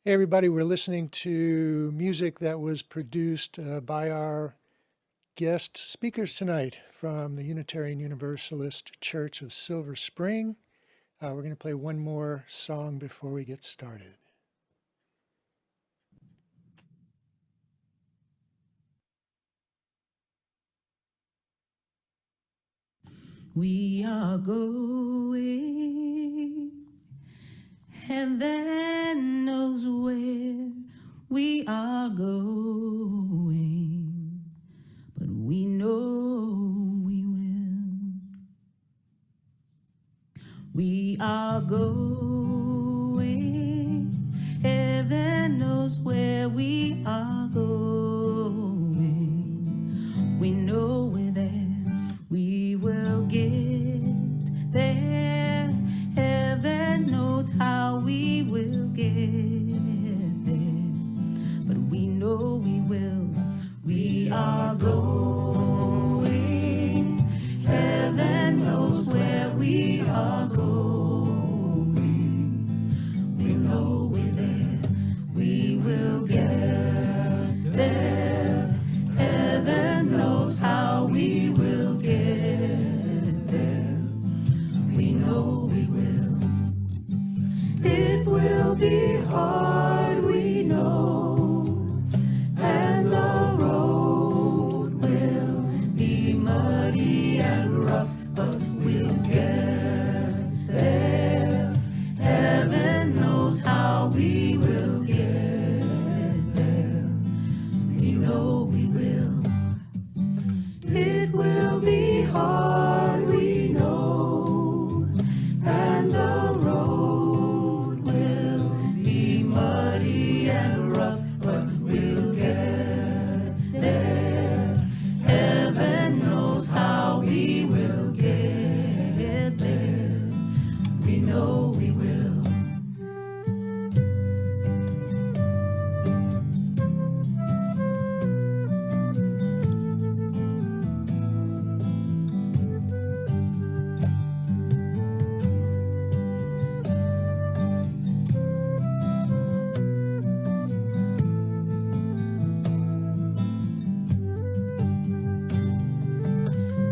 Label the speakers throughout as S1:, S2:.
S1: Hey everybody, we're listening to music that was produced by our guest speakers tonight from the Unitarian Universalist Church of Silver Spring. We're going to play one more song before we get started.
S2: We are going, heaven knows where we are going, but we know we will. We are going, heaven knows where we are going. We know we're there. We will get there. Heaven knows how we will get there, but we know we will. We are going. Heaven knows where we are going. We know we're there. We will get there. Heaven knows how we will get there. We know we will. It will be hard, we know, and the road will be muddy and rough, but we'll get there. Heaven knows how we will get there. We know we will. It will be hard, we know, and the road will be muddy and rough, but we'll get there. Heaven knows how we will get there. We know we will.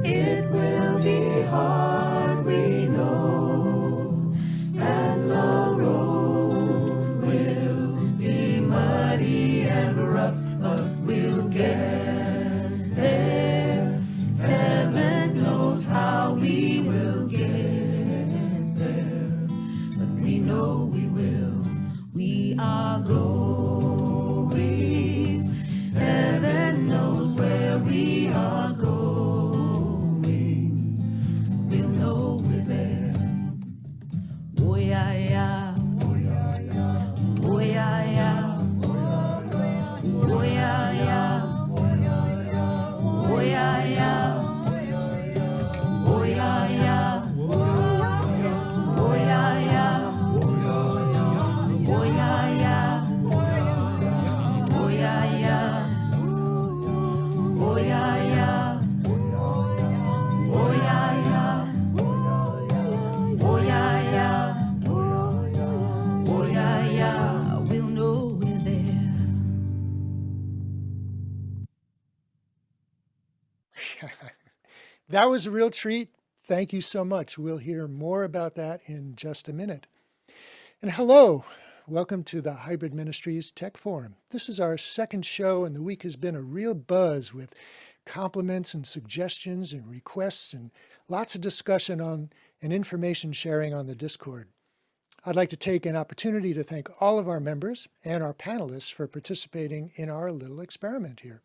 S2: It will be hard, we know, and the road will be muddy and rough, but we'll get there. Heaven knows how we will get there, but we know we will. We are going. Heaven knows where we are going. We'll know we're there. Oh yeah, yeah. Oh yeah, yeah. Oh yeah, yeah. Oh yeah, yeah. Oh yeah, yeah. Oh yeah, yeah. Oh yeah, yeah. Oh yeah, yeah. Oh yeah, yeah. Oh yeah, yeah. Oh yeah, yeah. Oh yeah, yeah. Oh yeah, yeah. We'll know we're there.
S1: That was a real treat. Thank you so much. We'll hear more about that in just a minute. And hello, welcome to the Hybrid Ministries Tech Forum. This is our second show, and the week has been a real buzz with compliments and suggestions and requests and lots of discussion on and information sharing on the Discord. I'd like to take an opportunity to thank all of our members and our panelists for participating in our little experiment here.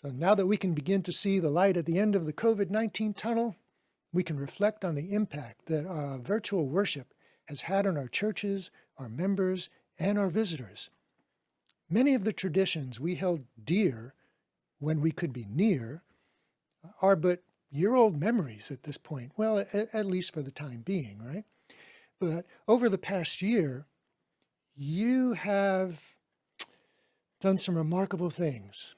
S1: So now that we can begin to see the light at the end of the COVID-19 tunnel, we can reflect on the impact that virtual worship has had on our churches, our members, and our visitors. Many of the traditions we held dear when we could be near are but year-old memories at this point. Well, at least for the time being, right? But over the past year, you have done some remarkable things.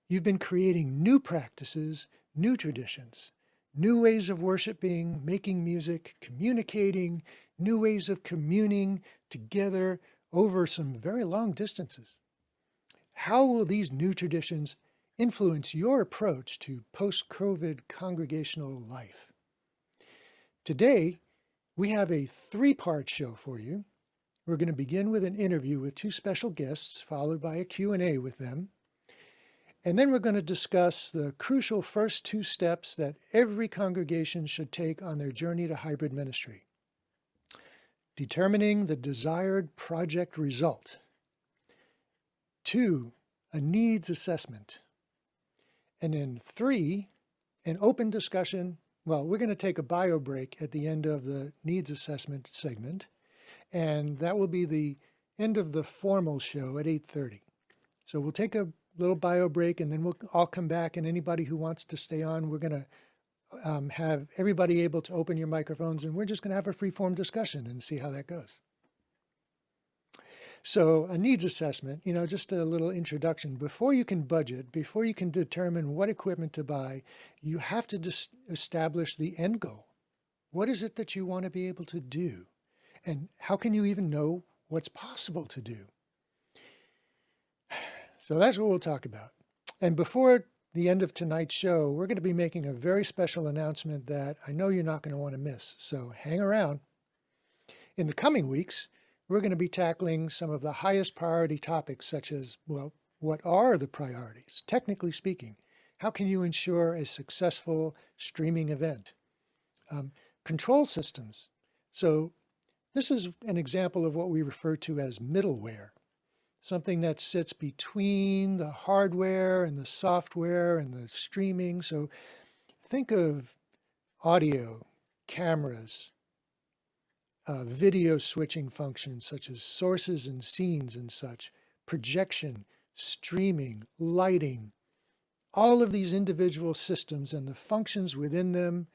S1: You've been creating new practices, new traditions, new ways of worshiping, making music, communicating, new ways of communing together over some very long distances. How will these new traditions influence your approach to post-COVID congregational life? Today, we have a three-part show for you. We're going to begin with an interview with two special guests, followed by a Q&A with them. And then we're going to discuss the crucial first two steps that every congregation should take on their journey to hybrid ministry. Determining the desired project result. 2, a needs assessment. And then 3, an open discussion. Well, we're going to take a bio break at the end of the needs assessment segment, and that will be the end of the formal show at 8:30. So we'll take a little bio break, and then we'll all come back, and anybody who wants to stay on, we're going to have everybody able to open your microphones, and we're just going to have a free-form discussion and see how that goes. So a needs assessment, just a little introduction. Before you can budget, before you can determine what equipment to buy, you have to establish the end goal. What is it that you want to be able to do? And how can you even know what's possible to do? So that's what we'll talk about. And before the end of tonight's show, we're going to be making a very special announcement that I know you're not going to want to miss. So hang around. In the coming weeks, we're going to be tackling some of the highest priority topics, such as, well, what are the priorities? Technically speaking, how can you ensure a successful streaming event? Control systems. So this is an example of what we refer to as middleware, something that sits between the hardware and the software and the streaming. So think of audio, cameras, video switching functions such as sources and scenes and such, projection, streaming, lighting, all of these individual systems and the functions within them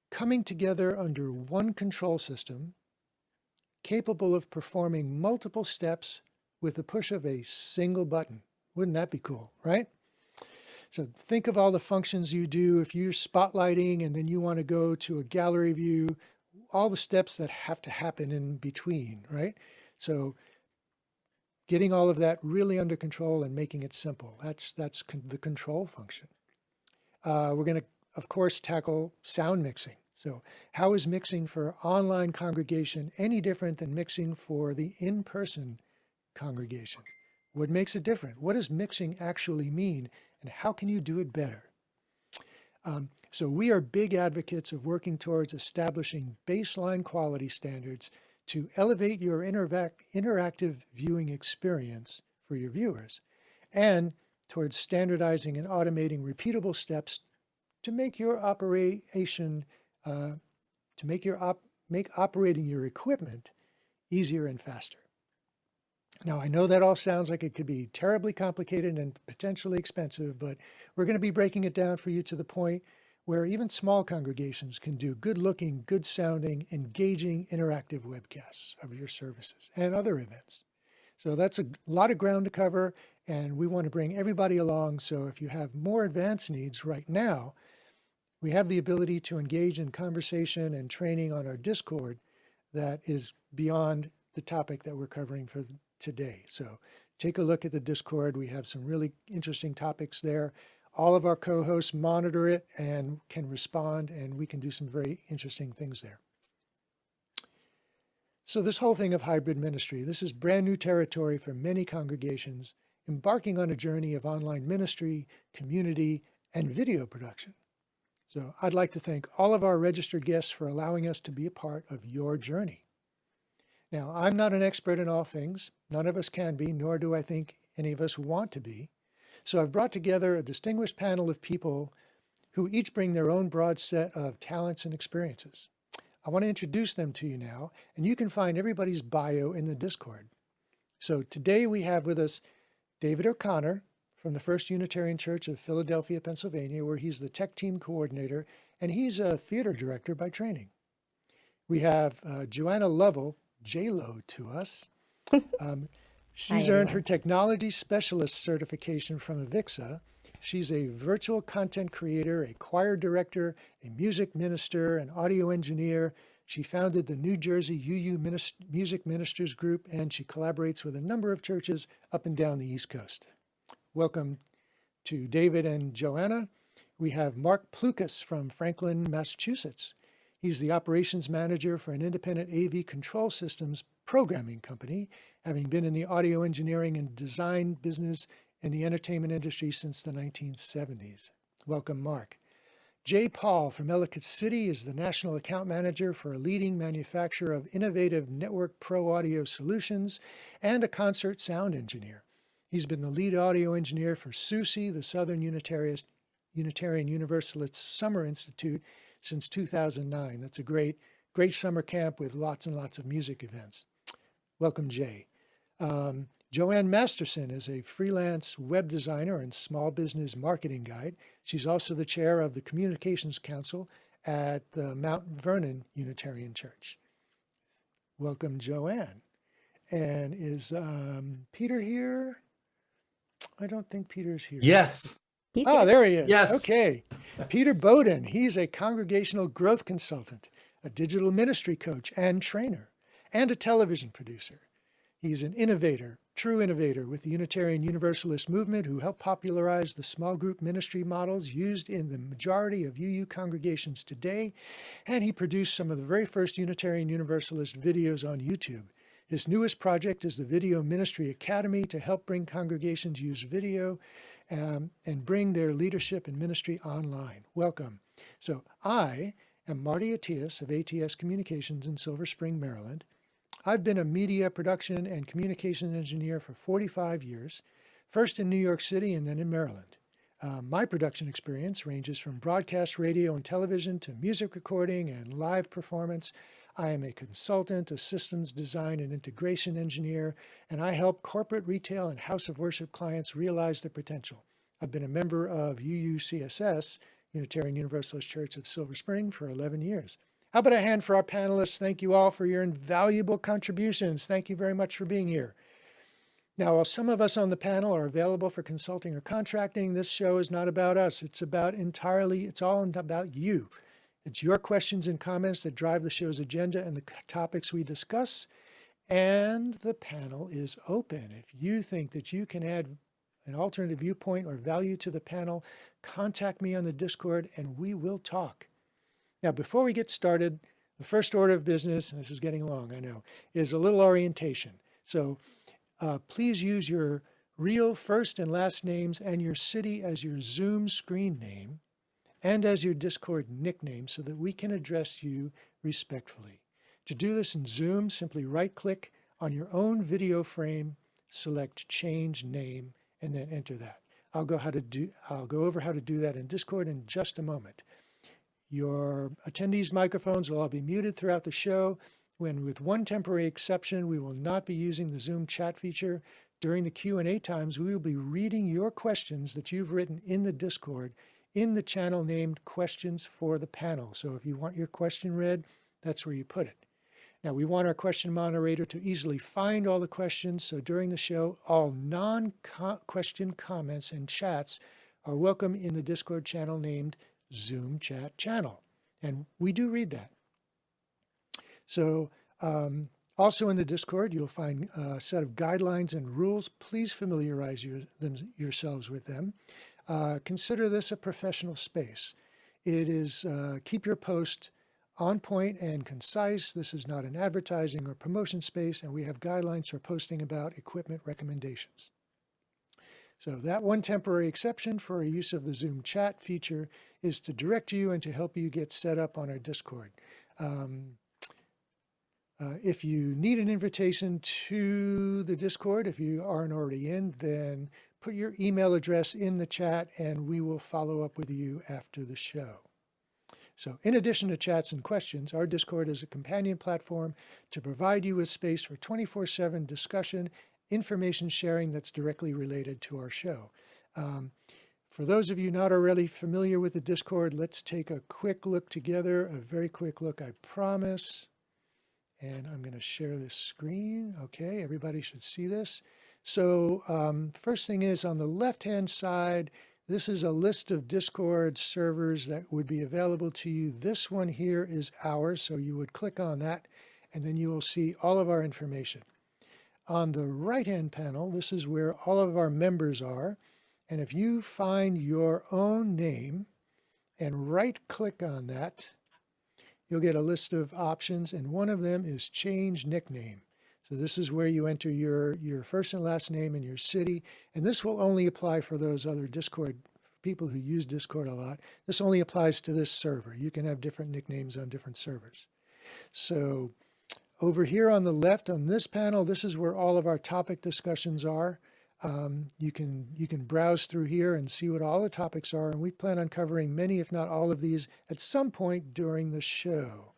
S1: coming together under one control system, capable of performing multiple steps with the push of a single button. Wouldn't that be cool, right? So think of all the functions you do if you're spotlighting and then you want to go to a gallery view, all the steps that have to happen in between, right? So getting all of that really under control and making it simple. That's the control function. We're going to, of course, tackle sound mixing. So how is mixing for online congregation any different than mixing for the in-person congregation? What makes it different? What does mixing actually mean? And how can you do it better? So we are big advocates of working towards establishing baseline quality standards to elevate your interactive viewing experience for your viewers, and towards standardizing and automating repeatable steps to make your operation, make operating your equipment easier and faster. Now, I know that all sounds like it could be terribly complicated and potentially expensive, but we're going to be breaking it down for you to the point where even small congregations can do good-looking, good-sounding, engaging, interactive webcasts of your services and other events. So that's a lot of ground to cover, and we want to bring everybody along. So if you have more advanced needs right now, we have the ability to engage in conversation and training on our Discord that is beyond the topic that we're covering for today. So take a look at the Discord. We have some really interesting topics there. All of our co-hosts monitor it and can respond, and we can do some very interesting things there. So this whole thing of hybrid ministry, this is brand new territory for many congregations embarking on a journey of online ministry, community, and video production. So I'd like to thank all of our registered guests for allowing us to be a part of your journey. Now, I'm not an expert in all things. None of us can be, nor do I think any of us want to be. So I've brought together a distinguished panel of people who each bring their own broad set of talents and experiences. I want to introduce them to you now, and you can find everybody's bio in the Discord. So today we have with us David O'Connor from the First Unitarian Church of Philadelphia, Pennsylvania, where he's the tech team coordinator, and he's a theater director by training. We have Joanna Lovell, J-Lo to us. She's earned her technology specialist certification from Avixa. She's a virtual content creator, a choir director, a music minister, an audio engineer, She founded the New Jersey Music Ministers Group, and she collaborates with a number of churches up and down the East Coast. Welcome to David and Joanna. We have Mark Plukas from Franklin, Massachusetts. He's the operations manager for an independent AV control systems programming company, having been in the audio engineering and design business in the entertainment industry since the 1970s. Welcome, Mark. Jay Paul from Ellicott City is the national account manager for a leading manufacturer of innovative network pro audio solutions and a concert sound engineer. He's been the lead audio engineer for SUSE, the Southern Unitarian Universalist Summer Institute, since 2009. That's a great summer camp with lots and lots of music events. Welcome, Jay. Joanne Masterson is a freelance web designer and small business marketing guide. She's also the chair of the Communications Council at the Mount Vernon Unitarian Church. Welcome, Joanne. And is Peter here? I don't think Peter's here.
S3: Yes.
S1: Oh, there he is.
S3: Yes.
S1: Okay. Peter Bowden. He's a congregational growth consultant, a digital ministry coach and trainer, and a television producer. He's an innovator, true innovator with the Unitarian Universalist movement who helped popularize the small group ministry models used in the majority of UU congregations today. And he produced some of the very first Unitarian Universalist videos on YouTube. His newest project is the Video Ministry Academy to help bring congregations use video and bring their leadership and ministry online. Welcome. So I am Marty Atias of ATS Communications in Silver Spring, Maryland. I've been a media production and communications engineer for 45 years, first in New York City and then in Maryland. My production experience ranges from broadcast radio and television to music recording and live performance. I am a consultant, a systems design and integration engineer, and I help corporate, retail, and house of worship clients realize their potential. I've been a member of UUCSS, Unitarian Universalist Church of Silver Spring, for 11 years. How about a hand for our panelists? Thank you all for your invaluable contributions. Thank you very much for being here. Now, while some of us on the panel are available for consulting or contracting, this show is not about us. It's all about you. It's your questions and comments that drive the show's agenda and the topics we discuss. And the panel is open. If you think that you can add an alternative viewpoint or value to the panel, contact me on the Discord and we will talk. Now, before we get started, the first order of business, and this is getting long, I know, is a little orientation. So please use your real first and last names and your city as your Zoom screen name and as your Discord nickname so that we can address you respectfully. To do this in Zoom, simply right-click on your own video frame, select Change Name, and then enter that. I'll go over how to do that in Discord in just a moment. Your attendees' microphones will all be muted throughout the show. With one temporary exception, we will not be using the Zoom chat feature. During the Q&A times, we will be reading your questions that you've written in the Discord in the channel named Questions for the Panel. So if you want your question read, that's where you put it. Now, we want our question moderator to easily find all the questions, so during the show, all non-question comments and chats are welcome in the Discord channel named Zoom Chat Channel. And we do read that. So also in the Discord, you'll find a set of guidelines and rules. Please familiarize yourselves with them. Consider this a professional space. It is keep your post on point and concise. This is not an advertising or promotion space, and we have guidelines for posting about equipment recommendations. So that one temporary exception for a use of the Zoom chat feature is to direct you and to help you get set up on our Discord. If you need an invitation to the Discord, if you aren't already in, then put your email address in the chat and we will follow up with you after the show. So in addition to chats and questions, our Discord is a companion platform to provide you with space for 24/7 discussion, information sharing that's directly related to our show. For those of you not already familiar with the Discord, let's take a quick look together, a very quick look, I promise. And I'm going to share this screen. Okay, everybody should see this. So first thing is on the left-hand side, This is a list of Discord servers that would be available to you. This one here is ours, so you would click on that, and then you will see all of our information. On the right-hand panel, this is where all of our members are. And if you find your own name and right-click on that, you'll get a list of options, and one of them is change nickname. So this is where you enter your first and last name and your city, and this will only apply for those other Discord people who use Discord a lot. This only applies to this server. You can have different nicknames on different servers. So over here on the left on this panel, this is where all of our topic discussions are. You can browse through here and see what all the topics are, and we plan on covering many, if not all of these, at some point during the show.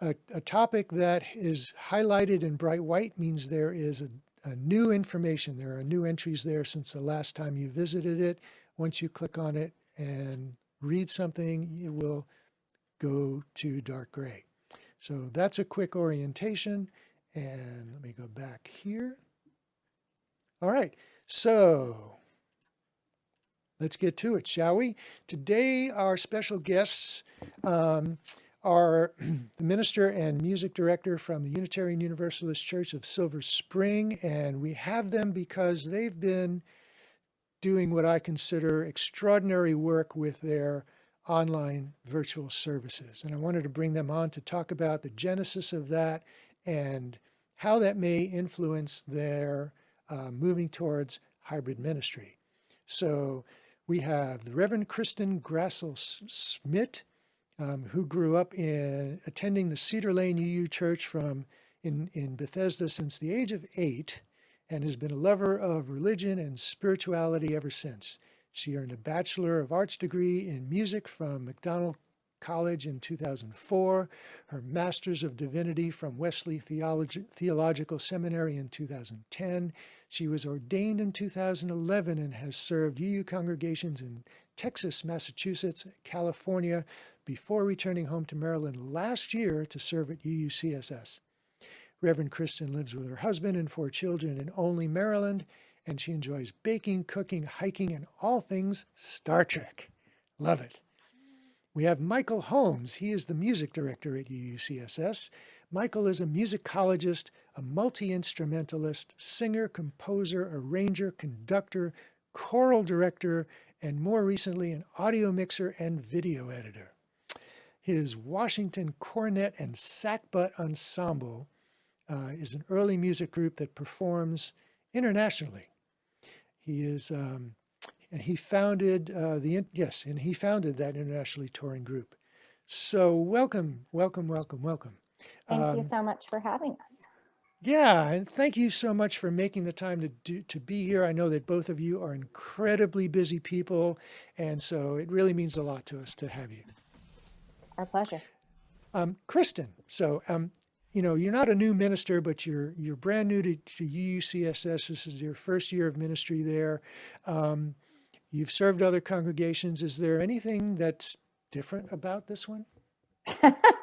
S1: A topic that is highlighted in bright white means there is a new information. There are new entries there since the last time you visited it. Once you click on it and read something, it will go to dark gray. So that's a quick orientation. And let me go back here. All right, so let's get to it, shall we? Today, our special guests are the minister and music director from the Unitarian Universalist Church of Silver Spring, and we have them because they've been doing what I consider extraordinary work with their online virtual services. And I wanted to bring them on to talk about the genesis of that and how that may influence their moving towards hybrid ministry. So we have the Reverend Kristin Glassel Schmidt, who grew up attending the Cedar Lane UU Church in Bethesda since the age of 8 and has been a lover of religion and spirituality ever since. She earned a Bachelor of Arts degree in music from McDonald College in 2004, her Master's of Divinity from Wesley Theological Seminary in 2010. She was ordained in 2011 and has served UU congregations in Texas, Massachusetts, California, before returning home to Maryland last year to serve at UUCSS. Reverend Kristin lives with her husband and 4 children in Olney, Maryland, and she enjoys baking, cooking, hiking, and all things Star Trek. Love it. We have Michael Holmes. He is the music director at UUCSS. Michael is a musicologist, a multi-instrumentalist, singer, composer, arranger, conductor, choral director, and more recently, an audio mixer and video editor. His Washington Cornet and Sackbut Ensemble is an early music group that performs internationally. He is, and he founded that internationally touring group. So welcome.
S3: Thank you so much for having us.
S1: Yeah, and thank you so much for making the time to be here. I know that both of you are incredibly busy people, and so it really means a lot to us to have you.
S3: Our pleasure.
S1: Kristin, so you're not a new minister, but you're brand new to UUCSS. This is your first year of ministry there. You've served other congregations. Is there anything that's different about this one?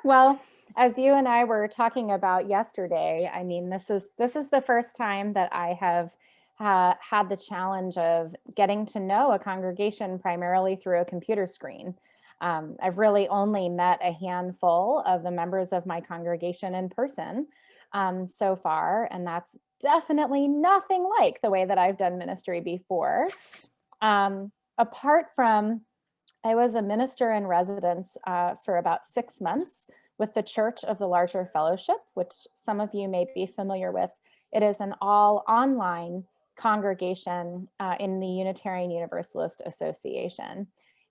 S3: Well, as you and I were talking about yesterday, I mean, this is the first time that I have had the challenge of getting to know a congregation primarily through a computer screen. I've really only met a handful of the members of my congregation in person so far, and that's definitely nothing like the way that I've done ministry before. Apart from, I was a minister in residence for about 6 months with the Church of the Larger Fellowship, which some of you may be familiar with. It is an all online congregation in the Unitarian Universalist Association.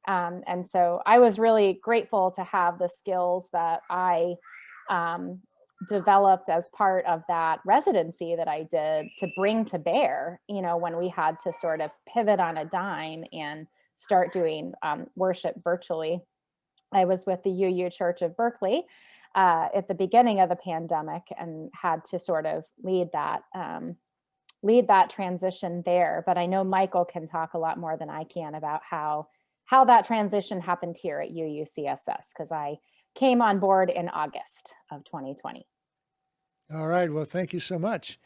S3: And so I was really grateful to have the skills that I developed as part of that residency that I did to bring to bear, when we had to sort of pivot on a dime and start doing worship virtually. I was with the UU Church of Berkeley at the beginning of the pandemic and had to sort of lead that transition there. But I know Michael can talk a lot more than I can about how that transition happened here at UUCSS, because I came on board in August of 2020.
S1: All right. Well, thank you so much.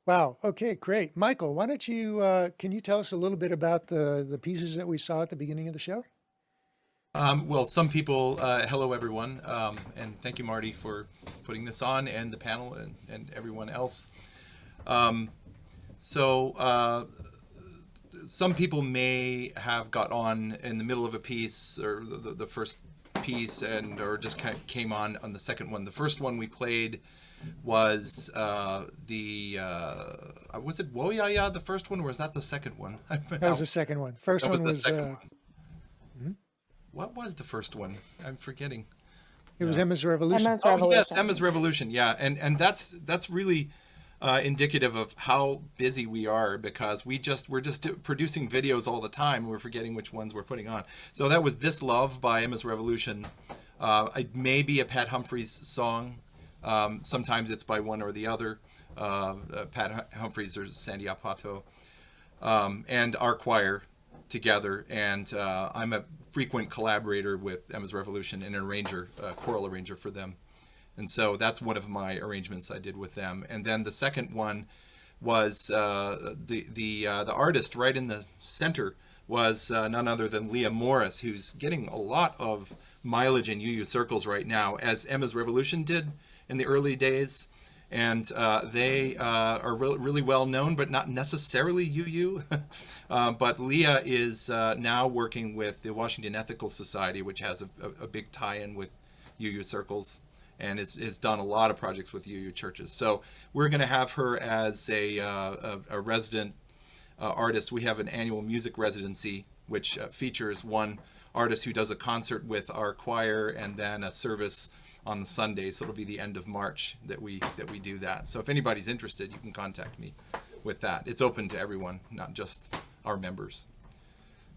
S1: Wow. Okay, great. Michael, why don't you, can you tell us a little bit about the pieces that we saw at the beginning of the show?
S4: Well, some people, hello everyone, and thank you, Marty, for putting this on, and the panel, and everyone else. So some people may have got on in the middle of a piece, or the first piece, and or just kind of came on the second one. The first one we played was was it Woyaya, the first one, or was that the second one?
S1: That was the second one. First one was,
S4: what was the first one? I'm forgetting.
S1: it was Emma's Revolution.
S3: Emma's
S4: Oh
S3: Revolution.
S4: yes, Emma's Revolution. Yeah, and that's really indicative of how busy we are, because we're just producing videos all the time, and we're forgetting which ones we're putting on. So that was This Love by Emma's Revolution. It may be a Pat Humphries song. Sometimes it's by one or the other, Pat Humphries or Sandy Apato, and our choir together. And I'm a frequent collaborator with Emma's Revolution and an arranger, choral arranger for them. And so that's one of my arrangements I did with them. And then the second one was the artist right in the center was none other than Leah Morris, who's getting a lot of mileage in UU circles right now, as Emma's Revolution did in the early days. And they are really well known, but not necessarily UU. But Leah is now working with the Washington Ethical Society, which has a big tie-in with UU circles, and has done a lot of projects with UU churches. So we're going to have her as a resident artist. We have an annual music residency, which features one artist who does a concert with our choir, and then a service on the Sunday. So it'll be the end of March that we do that. So if anybody's interested, you can contact me with that. It's open to everyone, not just our members.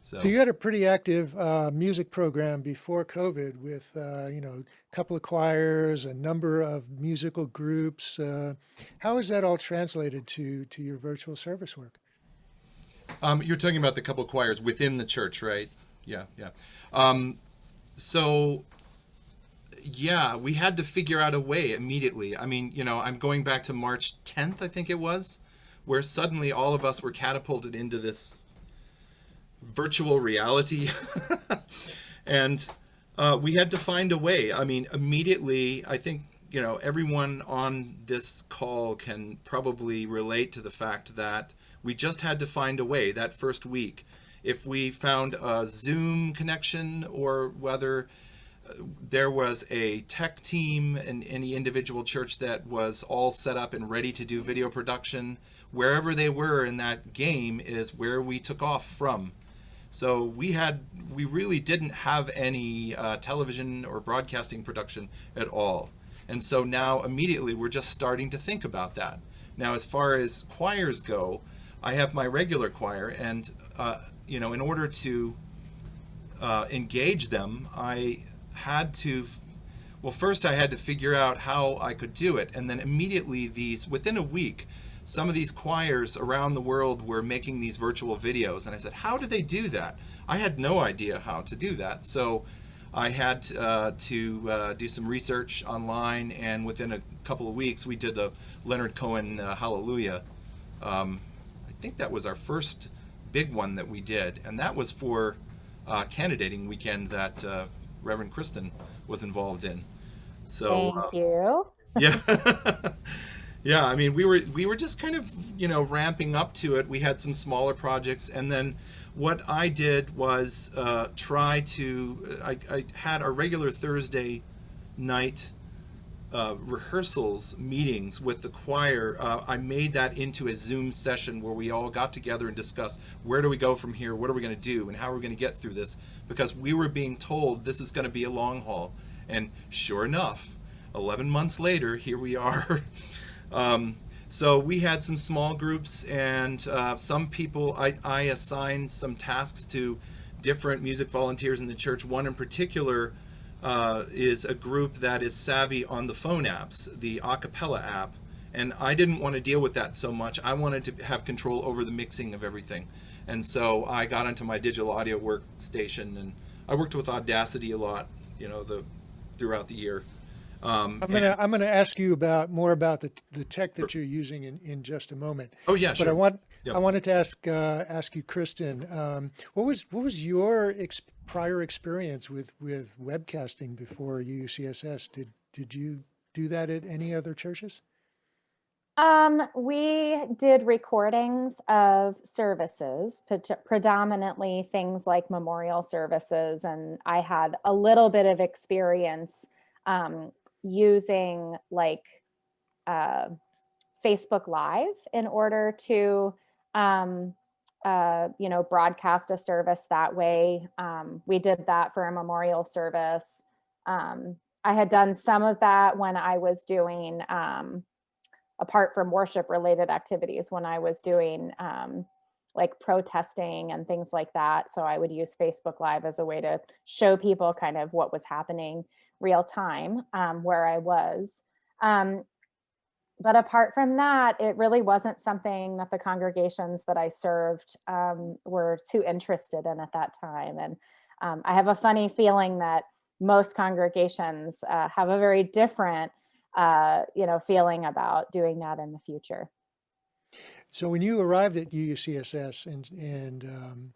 S4: So
S1: You had a pretty active music program before COVID with, a couple of choirs, a number of musical groups. How is that all translated to your virtual service work?
S4: you're talking about the couple of choirs within the church, right? Yeah. So yeah, we had to figure out a way immediately. I mean, I'm going back to March 10th, I think it was, where suddenly all of us were catapulted into this virtual reality. And we had to find a way. I mean, immediately, I think, everyone on this call can probably relate to the fact that we just had to find a way that first week. If we found a Zoom connection, or whether there was a tech team in any individual church that was all set up and ready to do video production, wherever they were in that game is where we took off from. So we really didn't have any television or broadcasting production at all. And so now immediately we're just starting to think about that. Now, as far as choirs go, I have my regular choir, and in order to engage them, I had to, first I had to figure out how I could do it. And then immediately within a week, some of these choirs around the world were making these virtual videos. And I said, how do they do that? I had no idea how to do that. So I had to do some research online, and within a couple of weeks, we did a Leonard Cohen Hallelujah. I think that was our first big one that we did, and that was for candidating weekend that Reverend Kristin was involved in. So
S3: Thank you.
S4: yeah. Yeah, I mean, we were just kind of, ramping up to it. We had some smaller projects, and then what I did was I had our regular Thursday night rehearsals meetings with the choir. I made that into a Zoom session where we all got together and discussed, where do we go from here, what are we going to do, and how are we going to get through this, because we were being told this is going to be a long haul. And sure enough, 11 months later, here we are. So we had some small groups, and some people, I assigned some tasks to different music volunteers in the church. One in particular is a group that is savvy on the phone apps, the a cappella app. And I didn't want to deal with that so much. I wanted to have control over the mixing of everything. And so I got onto my digital audio workstation, and I worked with Audacity a lot, throughout the year.
S1: I'm gonna ask you about more about the tech that you're using in just a moment.
S4: Oh yeah,
S1: But
S4: sure. Yep.
S1: I wanted to ask you, Kristin, what was your prior experience with webcasting before UCSS? Did you do that at any other churches?
S3: We did recordings of services, predominantly things like memorial services, and I had a little bit of experience using like uh, Facebook Live in order to, broadcast a service that way. We did that for a memorial service. I had done some of that when I was doing apart from worship related activities when I was doing like protesting and things like that. So I would use Facebook Live as a way to show people kind of what was happening real time where I was. But apart from that, it really wasn't something that the congregations that I served were too interested in at that time. And I have a funny feeling that most congregations have a very different feeling about doing that in the future.
S1: So when you arrived at UCSS and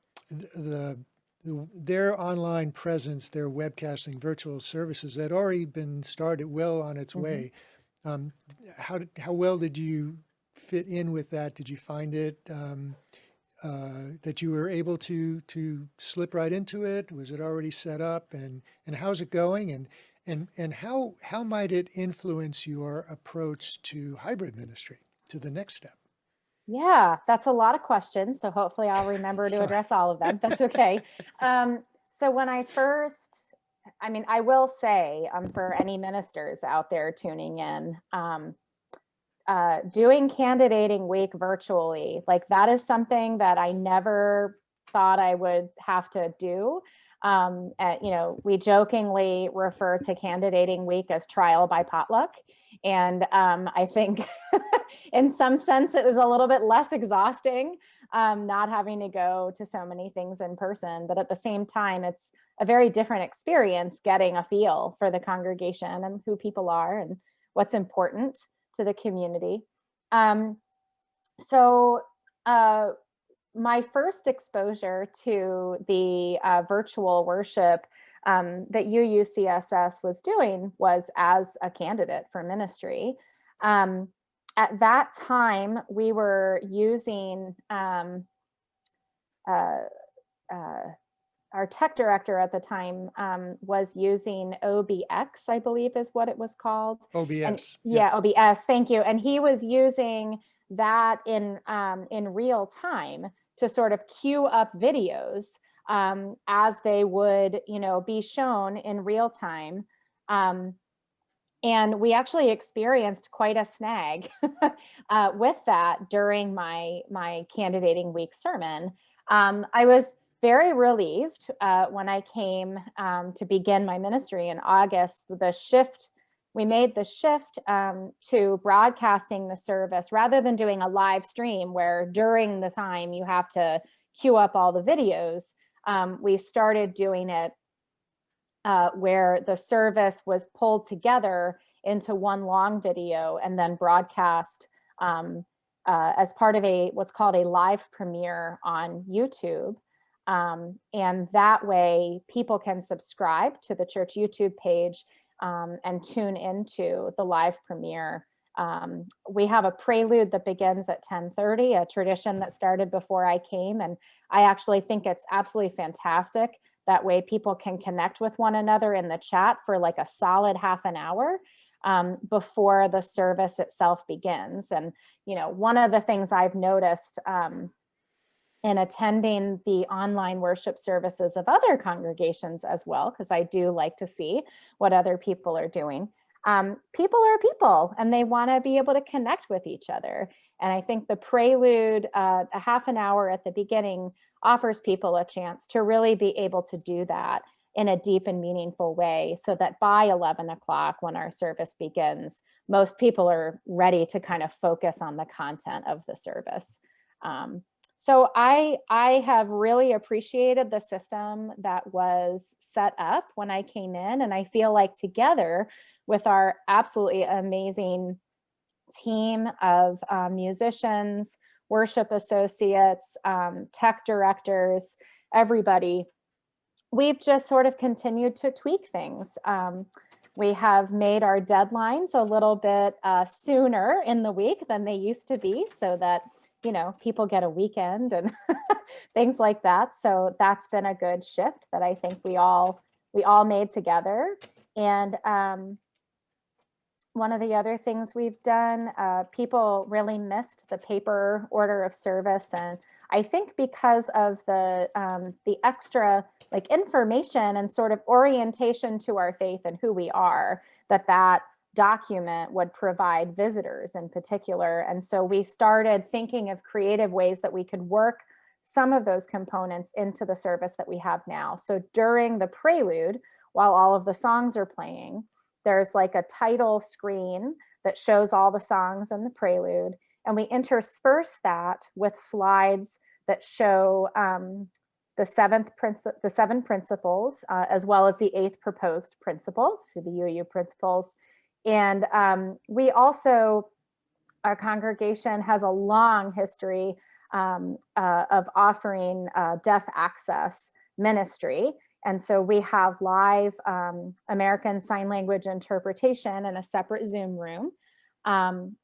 S1: their online presence, their webcasting virtual services had already been started well on its way. How well did you fit in with that? Did you find it that you were able to slip right into it? Was it already set up? And how's it going? And how might it influence your approach to hybrid ministry, to the next step?
S3: Yeah, that's a lot of questions. So hopefully I'll remember to address all of them. That's okay. So when I first, I will say for any ministers out there tuning in, doing candidating week virtually, like that is something that I never thought I would have to do. We jokingly refer to candidating week as trial by potluck. And I think in some sense, it was a little bit less exhausting, not having to go to so many things in person. But at the same time, it's a very different experience getting a feel for the congregation and who people are and what's important to the community. My first exposure to the virtual worship that UCSS was doing was as a candidate for ministry. At that time, we were using our tech director at the time was using OBX, I believe is what it was called.
S1: OBS.
S3: OBS. Thank you. And he was using that in real time to sort of queue up videos as they would, be shown in real time. And we actually experienced quite a snag with that during my candidating week sermon. I was very relieved when I came to begin my ministry in August. We made the shift to broadcasting the service rather than doing a live stream where during the time you have to queue up all the videos. We started doing it where the service was pulled together into one long video and then broadcast as part of what's called a live premiere on YouTube. And that way people can subscribe to the church YouTube page and tune into the live premiere. We have a prelude that begins at 10:30, a tradition that started before I came. And I actually think it's absolutely fantastic. That way people can connect with one another in the chat for like a solid half an hour before the service itself begins. And, one of the things I've noticed in attending the online worship services of other congregations as well, because I do like to see what other people are doing. People are people and they want to be able to connect with each other. And I think the prelude, a half an hour at the beginning, offers people a chance to really be able to do that in a deep and meaningful way so that by 11 o'clock when our service begins, most people are ready to kind of focus on the content of the service. So I have really appreciated the system that was set up when I came in, and I feel like together with our absolutely amazing team of musicians, worship associates, tech directors, everybody, we've just sort of continued to tweak things. We have made our deadlines a little bit sooner in the week than they used to be, so that, you know, people get a weekend and things like that. So that's been a good shift that I think we all made together. And one of the other things we've done, people really missed the paper order of service, and I think because of the extra like information and sort of orientation to our faith and who we are, that document would provide visitors in particular. And so we started thinking of creative ways that we could work some of those components into the service that we have now. So during the prelude, while all of the songs are playing, there's like a title screen that shows all the songs in the prelude, and we intersperse that with slides that show the seven principles, as well as the 8th proposed principle, through the UU principles. And we also, our congregation has a long history of offering deaf access ministry. And so we have live American Sign Language interpretation in a separate Zoom room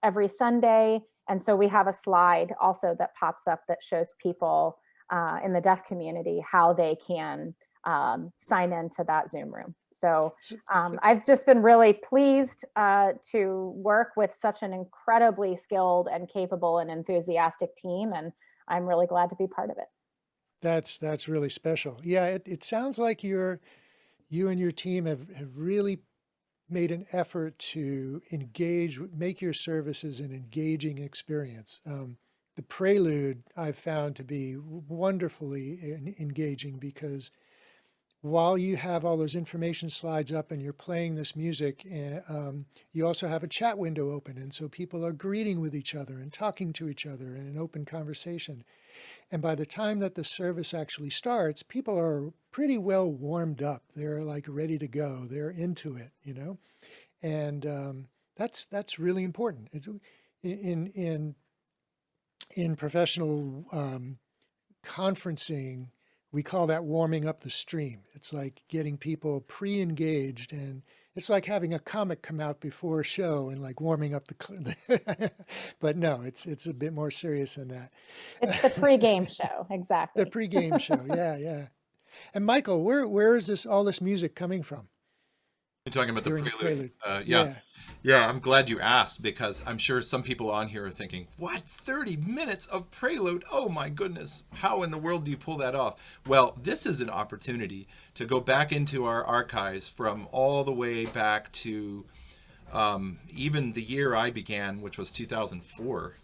S3: every Sunday. And so we have a slide also that pops up that shows people in the deaf community how they can sign into that Zoom room. So I've just been really pleased to work with such an incredibly skilled and capable and enthusiastic team. And I'm really glad to be part of it.
S1: That's really special. Yeah, it sounds like you and your team have really made an effort to engage, make your services an engaging experience. The prelude I've found to be wonderfully engaging, because while you have all those information slides up and you're playing this music, you also have a chat window open. And so people are greeting with each other and talking to each other in an open conversation. And by the time that the service actually starts, people are pretty well warmed up. They're like ready to go. They're into it, you know? And that's really important. It's in professional conferencing, we call that warming up the stream. It's like getting people pre-engaged, and it's like having a comic come out before a show and like warming up the but no, it's a bit more serious than that.
S3: It's the pre-game show, exactly.
S1: The pre-game show, yeah. And Michael, where is all this music coming from?
S4: You're talking about the prelude.
S1: Yeah.
S4: Yeah, I'm glad you asked, because I'm sure some people on here are thinking, what, 30 minutes of prelude? Oh my goodness, how in the world do you pull that off? Well, this is an opportunity to go back into our archives from all the way back to even the year I began, which was 2004,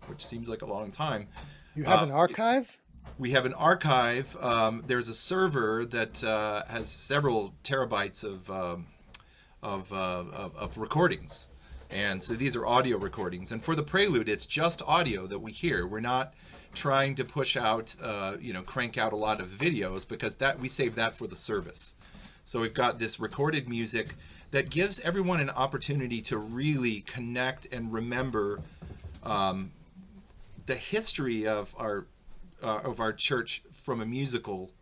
S4: which seems like a long time.
S1: You have an archive?
S4: We have an archive. There's a server that has several terabytes of recordings, and so these are audio recordings. And for the prelude, it's just audio that we hear. We're not trying to push out, crank out a lot of videos, because that we save that for the service. So we've got this recorded music that gives everyone an opportunity to really connect and remember the history of our church from a musical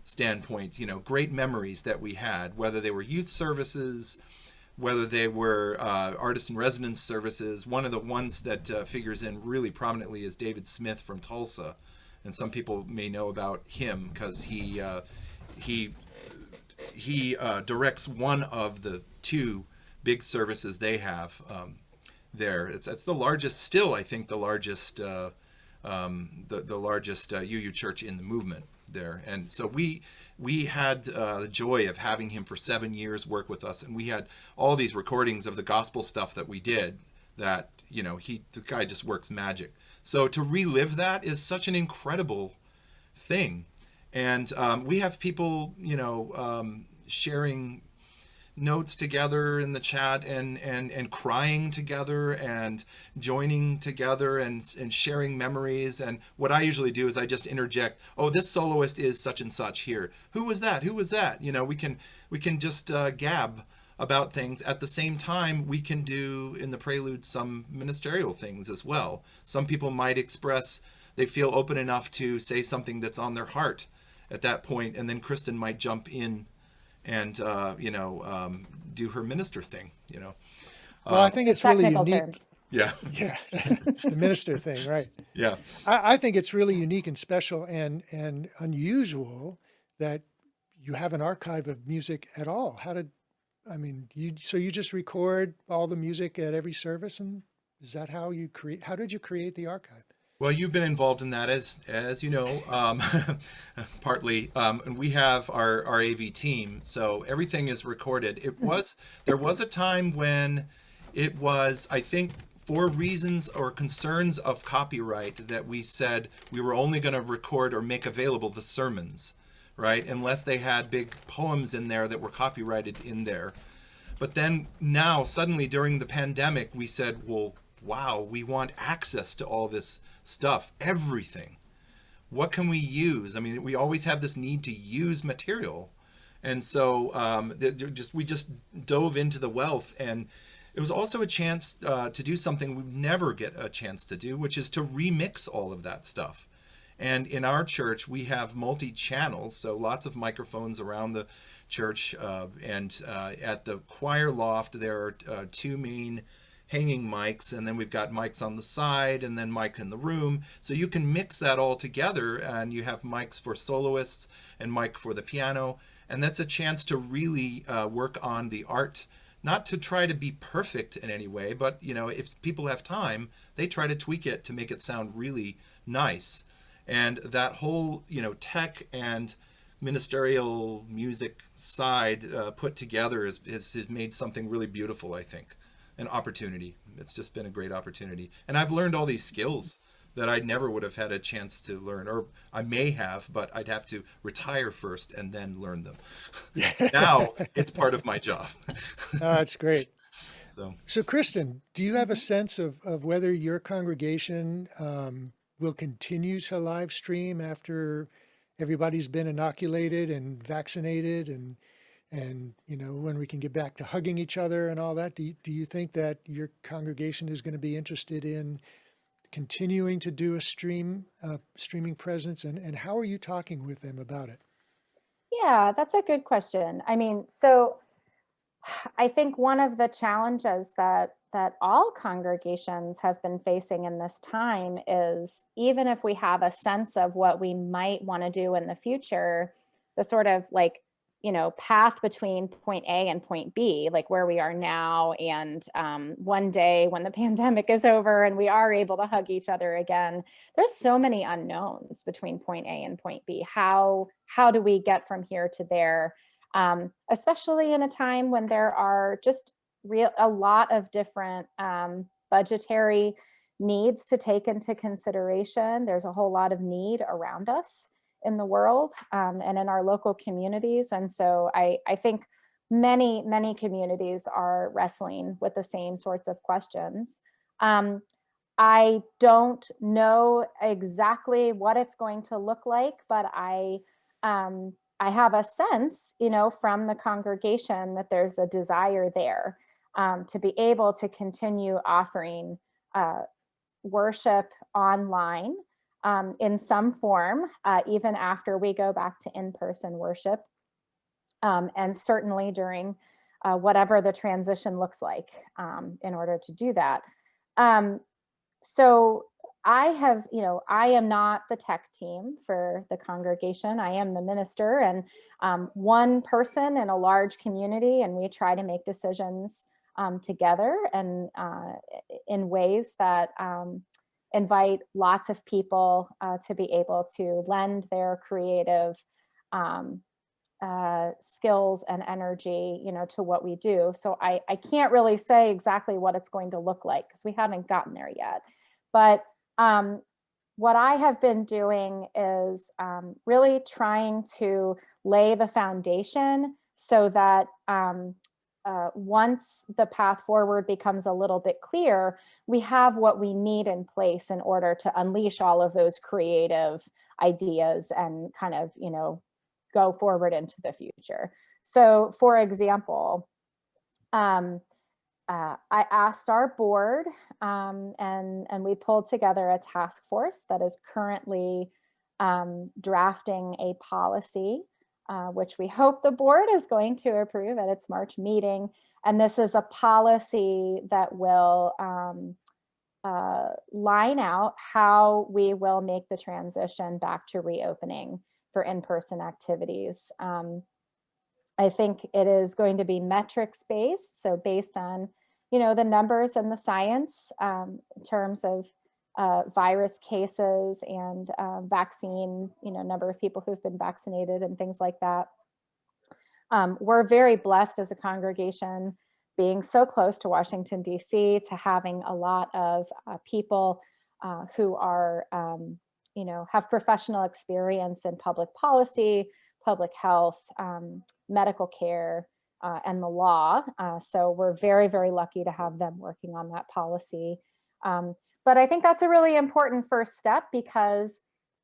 S4: standpoint. Great memories that we had, whether they were youth services, whether they were artist in residence services. One of the ones that figures in really prominently is David Schmidt from Tulsa, and some people may know about him because he directs one of the two big services they have there. It's the largest, still I think the largest UU church in the movement there. And so we had the joy of having him for 7 years work with us, and we had all these recordings of the gospel stuff that we did that, the guy just works magic. So to relive that is such an incredible thing. And we have people, sharing notes together in the chat and crying together and joining together and sharing memories. And what I usually do is I just interject, oh, this soloist is such and such here. Who was that? We can just gab about things. At the same time, we can do in the prelude some ministerial things as well. Some people might express they feel open enough to say something that's on their heart at that point, and then Kristin might jump in and do her minister thing.
S1: Well, I think it's really
S3: Technical
S1: unique.
S3: term.
S4: Yeah.
S1: Yeah, the minister thing, right?
S4: Yeah.
S1: I think it's really unique and special and unusual that you have an archive of music at all. So you just record all the music at every service, and is that how you create? How did you create the archive?
S4: Well, you've been involved in that, as you know, partly. And we have our AV team, so everything is recorded. There was a time when it was, I think, for reasons or concerns of copyright, that we said we were only going to record or make available the sermons, right? Unless they had big poems in there that were copyrighted in there. But then now, suddenly during the pandemic, we said, well, wow, we want access to all this stuff, everything. What can we use? I mean, we always have this need to use material. And so we just dove into the wealth. And it was also a chance to do something we never get a chance to do, which is to remix all of that stuff. And in our church, we have multi-channels, so lots of microphones around the church. And at the choir loft, there are two main hanging mics, and then we've got mics on the side, and then mic in the room. So you can mix that all together, and you have mics for soloists and mic for the piano. And that's a chance to really work on the art, not to try to be perfect in any way, but if people have time, they try to tweak it to make it sound really nice. And that whole tech and ministerial music side put together has made something really beautiful, I think. An opportunity. It's just been a great opportunity. And I've learned all these skills that I never would have had a chance to learn, or I may have, but I'd have to retire first and then learn them. Now it's part of my job.
S1: That's great.
S4: So
S1: Kristin, do you have a sense of whether your congregation will continue to live stream after everybody's been inoculated and vaccinated, and when we can get back to hugging each other and all that? Do you think that your congregation is going to be interested in continuing to do a streaming presence, and how are you talking with them about it?
S3: Yeah, that's a good question. I mean, so I think one of the challenges that all congregations have been facing in this time is, even if we have a sense of what we might want to do in the future, the sort of path between point A and point B, like where we are now, and one day when the pandemic is over and we are able to hug each other again, there's so many unknowns between point A and point B. How do we get from here to there? Especially in a time when there are just a lot of different budgetary needs to take into consideration. There's a whole lot of need around us in the world and in our local communities. And so I think many communities are wrestling with the same sorts of questions. I don't know exactly what it's going to look like, but I have a sense, from the congregation that there's a desire there to be able to continue offering worship online in some form, even after we go back to in-person worship, and certainly during whatever the transition looks like in order to do that. So I am not the tech team for the congregation. I am the minister and one person in a large community, and we try to make decisions together and in ways that invite lots of people to be able to lend their creative skills and energy, to what we do. So I can't really say exactly what it's going to look like because we haven't gotten there yet. But what I have been doing is really trying to lay the foundation so that once the path forward becomes a little bit clear, we have what we need in place in order to unleash all of those creative ideas and kind of, go forward into the future. So for example, I asked our board, and we pulled together a task force that is currently drafting a policy, which we hope the board is going to approve at its March meeting. And this is a policy that will line out how we will make the transition back to reopening for in-person activities. I think it is going to be metrics based, so based on, the numbers and the science in terms of virus cases and vaccine, number of people who've been vaccinated and things like that. We're very blessed as a congregation being so close to Washington, D.C., to having a lot of people who are, have professional experience in public policy, public health, medical care, and the law. So we're very, very lucky to have them working on that policy. But I think that's a really important first step, because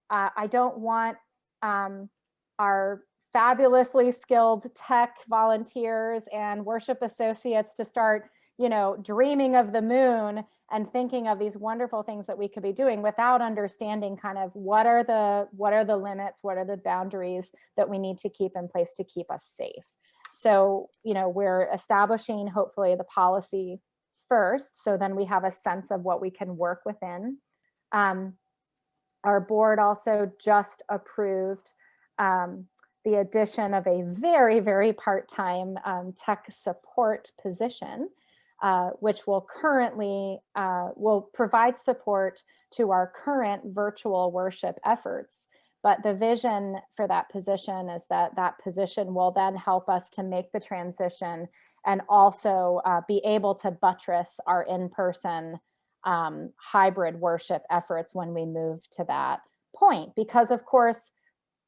S3: I don't want our fabulously skilled tech volunteers and worship associates to start, dreaming of the moon and thinking of these wonderful things that we could be doing without understanding kind of what are the limits, what are the boundaries that we need to keep in place to keep us safe. So, we're establishing hopefully the policy first, so then we have a sense of what we can work within. Our board also just approved the addition of a very, very part-time tech support position, which will provide support to our current virtual worship efforts. But the vision for that position is that position will then help us to make the transition and also be able to buttress our in-person hybrid worship efforts when we move to that point. Because of course,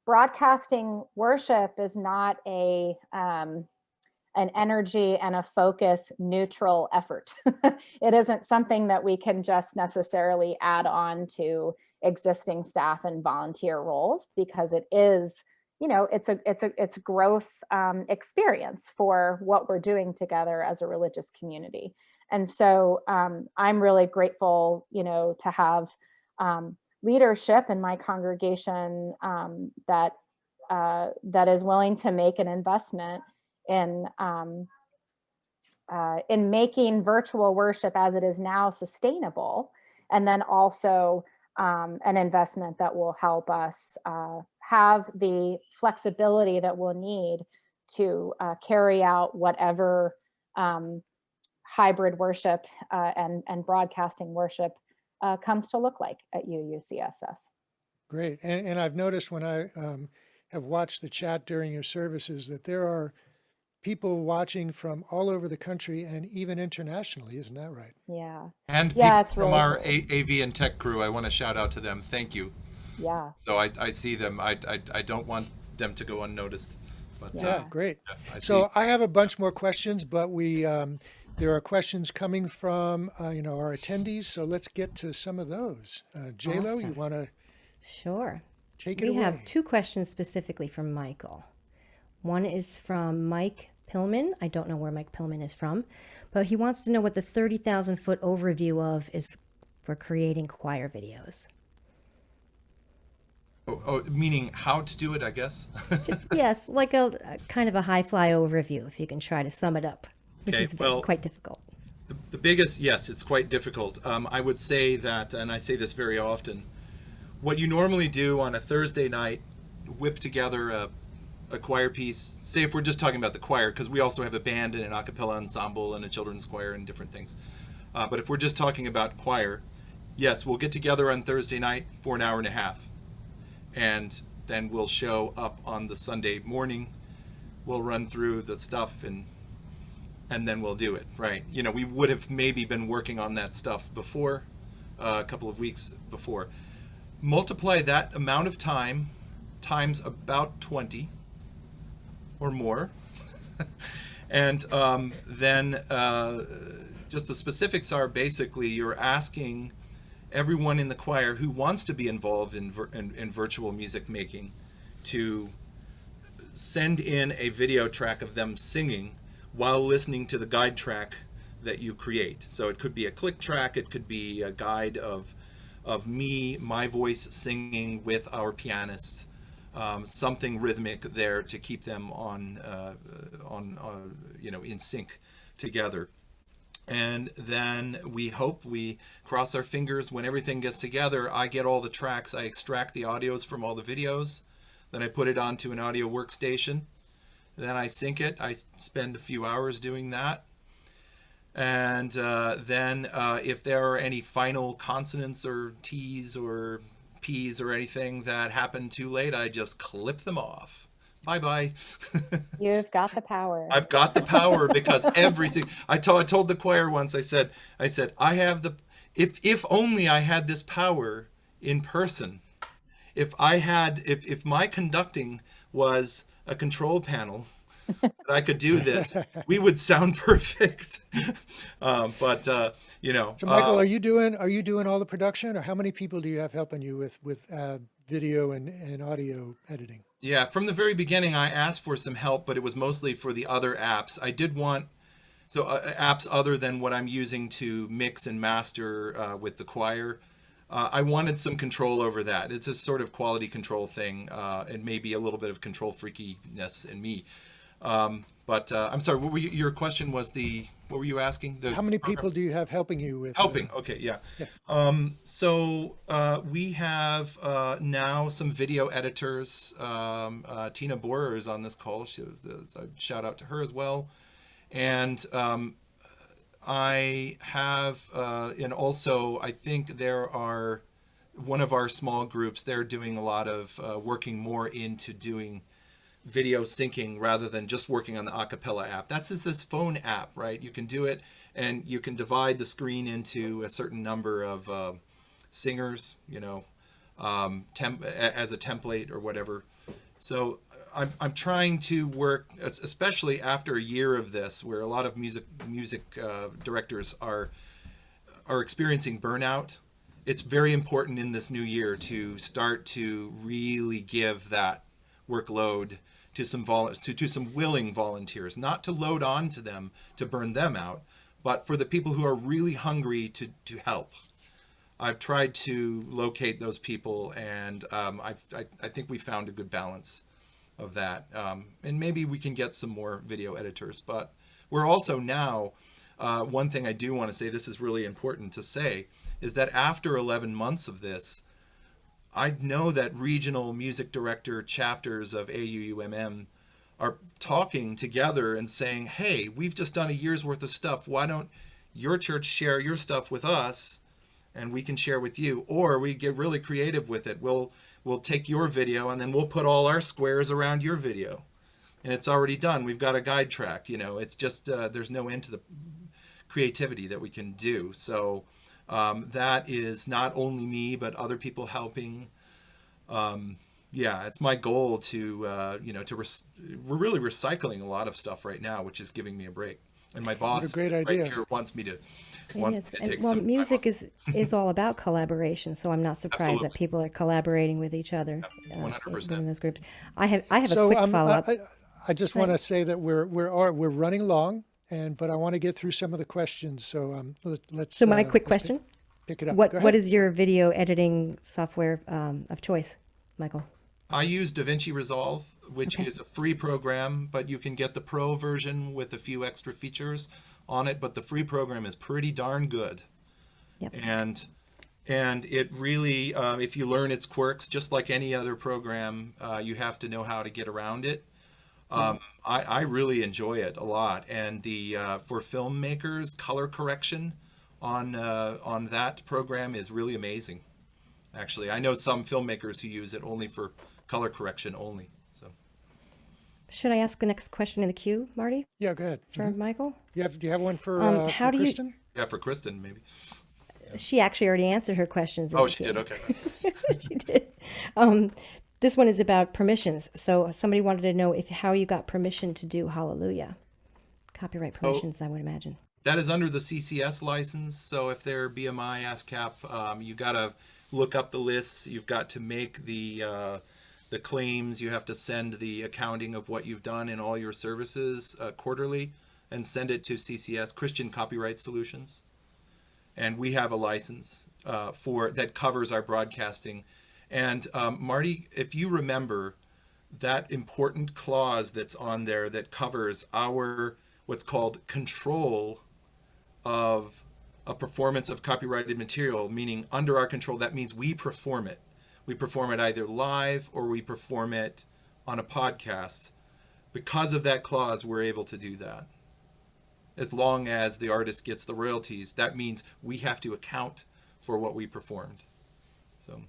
S3: broadcasting worship is not an energy and a focus neutral effort. It isn't something that we can just necessarily add on to existing staff and volunteer roles, because it is, it's a growth experience for what we're doing together as a religious community. And so I'm really grateful, to have leadership in my congregation that is willing to make an investment in making virtual worship as it is now sustainable, and then also an investment that will help us have the flexibility that we'll need to carry out whatever hybrid worship and broadcasting worship comes to look like at UUCSS.
S1: Great. And I've noticed when I have watched the chat during your services that there are people watching from all over the country and even internationally. Isn't that right?
S3: Yeah.
S4: And
S3: yeah,
S4: people from our AV and tech crew, I want to shout out to them. Thank you.
S3: Yeah.
S4: So I see them. I don't want them to go unnoticed. But,
S1: yeah, great.
S4: Yeah,
S1: so I have a bunch more questions, but there are questions coming from our attendees. So let's get to some of those. J-Lo,
S5: Awesome.
S1: you want to
S5: Sure.
S1: take it away?
S5: We have two questions specifically from Michael. One is from Mike Pillman. I don't know where Mike Pillman is from, but he wants to know what the 30,000-foot overview of is for creating choir videos.
S4: Oh, meaning how to do it, I guess.
S5: Just yes, like a kind of a high-fly overview, if you can try to sum it up, which is quite difficult.
S4: The biggest, yes, it's quite difficult. I would say that, and I say this very often, what you normally do on a Thursday night, whip together a choir piece, say if we're just talking about the choir, because we also have a band and an a cappella ensemble and a children's choir and different things. But if we're just talking about choir, yes, we'll get together on Thursday night for an hour and a half. And then we'll show up on the Sunday morning. We'll run through the stuff and then we'll do it, right? We would have maybe been working on that stuff before, a couple of weeks before. Multiply that amount of time times about 20 or more. And then just the specifics are basically you're asking everyone in the choir who wants to be involved in virtual music making to send in a video track of them singing while listening to the guide track that you create. So it could be a click track, it could be a guide of me, my voice singing with our pianist, something rhythmic there to keep them on in sync together. And then we cross our fingers, when everything gets together, I get all the tracks, I extract the audios from all the videos, then I put it onto an audio workstation, then I sync it. I spend a few hours doing that. And then if there are any final consonants or T's or P's or anything that happen too late, I just clip them off. Bye-bye.
S3: You've got the power.
S4: I've got the power, because I told the choir once, I said, I have if only I had this power in person. If my conducting was a control panel, that I could do this, we would sound perfect. So
S1: Michael, are you doing all the production, or how many people do you have helping you with video and audio editing?
S4: Yeah, from the very beginning, I asked for some help, but it was mostly for the other apps. I did want apps other than what I'm using to mix and master with the choir. I wanted some control over that. It's a sort of quality control thing, and maybe a little bit of control freakiness in me. But I'm sorry, your question was what were you asking?
S1: How many people do you have helping you with?
S4: Helping, okay, yeah. So we have now some video editors. Tina Borer is on this call. Shout out to her as well. And I have, and also I think there are one of our small groups, they're doing a lot of working more into doing video syncing rather than just working on the acapella app. That's just this phone app, right? You can do it, and you can divide the screen into a certain number of singers, as a template or whatever. So I'm trying to work, especially after a year of this, where a lot of music directors are experiencing burnout. It's very important in this new year to start to really give that workload to some willing volunteers, not to load on to them to burn them out, but for the people who are really hungry to help. I've tried to locate those people, and I think we found a good balance of that. And maybe we can get some more video editors, but we're also now, one thing I do want to say, this is really important to say, is that after 11 months of this, I know that regional music director chapters of AUUMM are talking together and saying, hey, we've just done a year's worth of stuff. Why don't your church share your stuff with us and we can share with you? Or we get really creative with it. We'll take your video and then we'll put all our squares around your video. And it's already done. We've got a guide track. It's just, there's no end to the creativity that we can do. So that is not only me, but other people helping. It's my goal to, we're really recycling a lot of stuff right now, which is giving me a break. And my boss
S1: right
S4: here wants me to take some
S5: music is all about collaboration, so I'm not surprised
S4: Absolutely.
S5: that people are collaborating with each other
S4: 100%.
S5: in those groups. I have a quick follow-up.
S1: I just want to say that we're running long, but I want to get through some of the questions. So let's.
S5: So my quick question:
S1: pick it up.
S5: What is your video editing software of choice, Michael?
S4: I use DaVinci Resolve, which is a free program, but you can get the pro version with a few extra features on it. But the free program is pretty darn good.
S5: Yep.
S4: And it really, if you learn its quirks, just like any other program, you have to know how to get around it. I really enjoy it a lot. And for filmmakers, color correction on that program is really amazing. Actually, I know some filmmakers who use it only for color correction only. So,
S5: should I ask the next question in the queue, Marty?
S1: Yeah, go ahead.
S5: For Michael?
S1: Do you have one for
S5: how do
S1: Kristin?
S4: Yeah, for Kristin maybe.
S5: She actually already answered her questions.
S4: Oh, she did. Okay.
S5: She did. This one is about permissions. So somebody wanted to know how you got permission to do Hallelujah. Copyright permissions, I would imagine.
S4: That is under the CCS license. So if they're BMI, ASCAP, you got to look up the lists. You've got to make the claims. You have to send the accounting of what you've done in all your services quarterly. and send it to CCS, Christian Copyright Solutions. And we have a license that covers our broadcasting. And Marty, if you remember that important clause that's on there that covers our what's called control of a performance of copyrighted material, meaning under our control, that means we perform it. We perform it either live or we perform it on a podcast. Because of that clause, we're able to do that. As long as the artist gets the royalties, that means we have to account for what we performed. So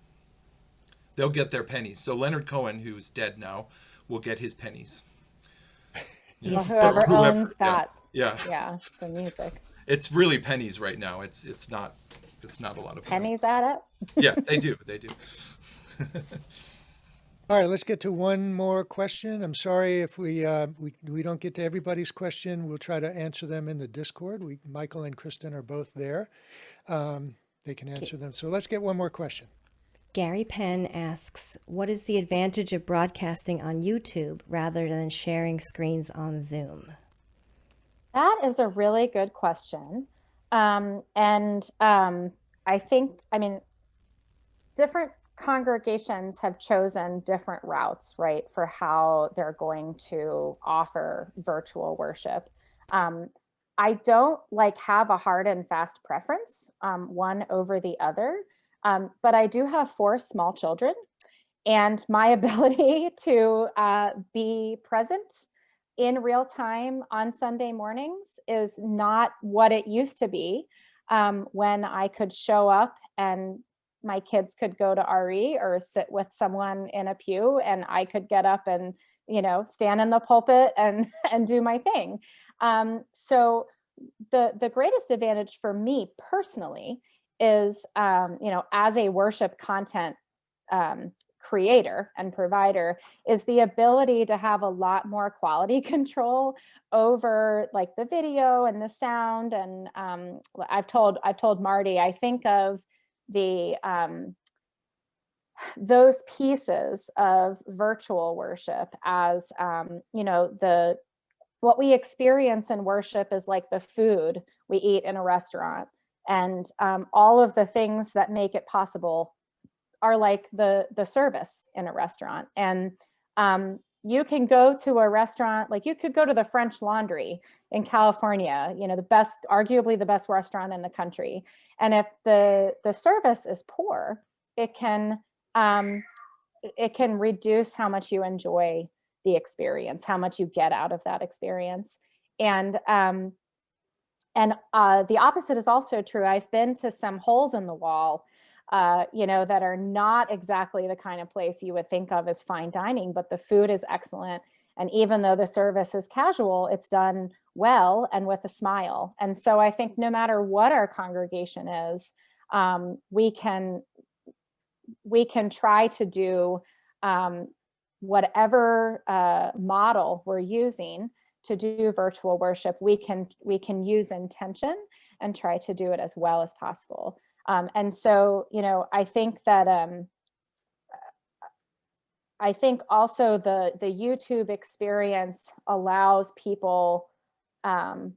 S4: they'll get their pennies. So Leonard Cohen, who's dead now, will get his pennies. You
S3: Well,
S4: know,
S3: whoever owns that,
S4: yeah,
S3: the music.
S4: It's really pennies right now. It's not a lot of
S3: Pennies add up.
S4: Yeah, they do.
S1: All right, let's get to one more question. I'm sorry if we don't get to everybody's question. We'll try to answer them in the Discord. Michael and Kristin are both there. They can answer them. So let's get one more question.
S5: Gary Penn asks, what is the advantage of broadcasting on YouTube rather than sharing screens on Zoom?
S3: That is a really good question. I think, different congregations have chosen different routes, right, for how they're going to offer virtual worship. I don't have a hard and fast preference, one over the other, but I do have 4 small children, and my ability to be present in real time on Sunday mornings is not what it used to be, when I could show up and my kids could go to RE or sit with someone in a pew, and I could get up and, stand in the pulpit and do my thing. So the greatest advantage for me personally is, as a worship content creator and provider, is the ability to have a lot more quality control over the video and the sound. And I've told Marty, I think of those pieces of virtual worship as what we experience in worship is like the food we eat in a restaurant, and all of the things that make it possible are like the service in a restaurant. And you can go to a restaurant, you could go to the French Laundry in California, arguably the best restaurant in the country. And if the service is poor, it can reduce how much you enjoy the experience, how much you get out of that experience. And the opposite is also true. I've been to some holes in the wall, that are not exactly the kind of place you would think of as fine dining, but the food is excellent. And even though the service is casual, it's done well and with a smile. And so I think no matter what our congregation is, we can try to do whatever model we're using to do virtual worship. We can use intention and try to do it as well as possible. And so, I think that I think also the YouTube experience allows people, in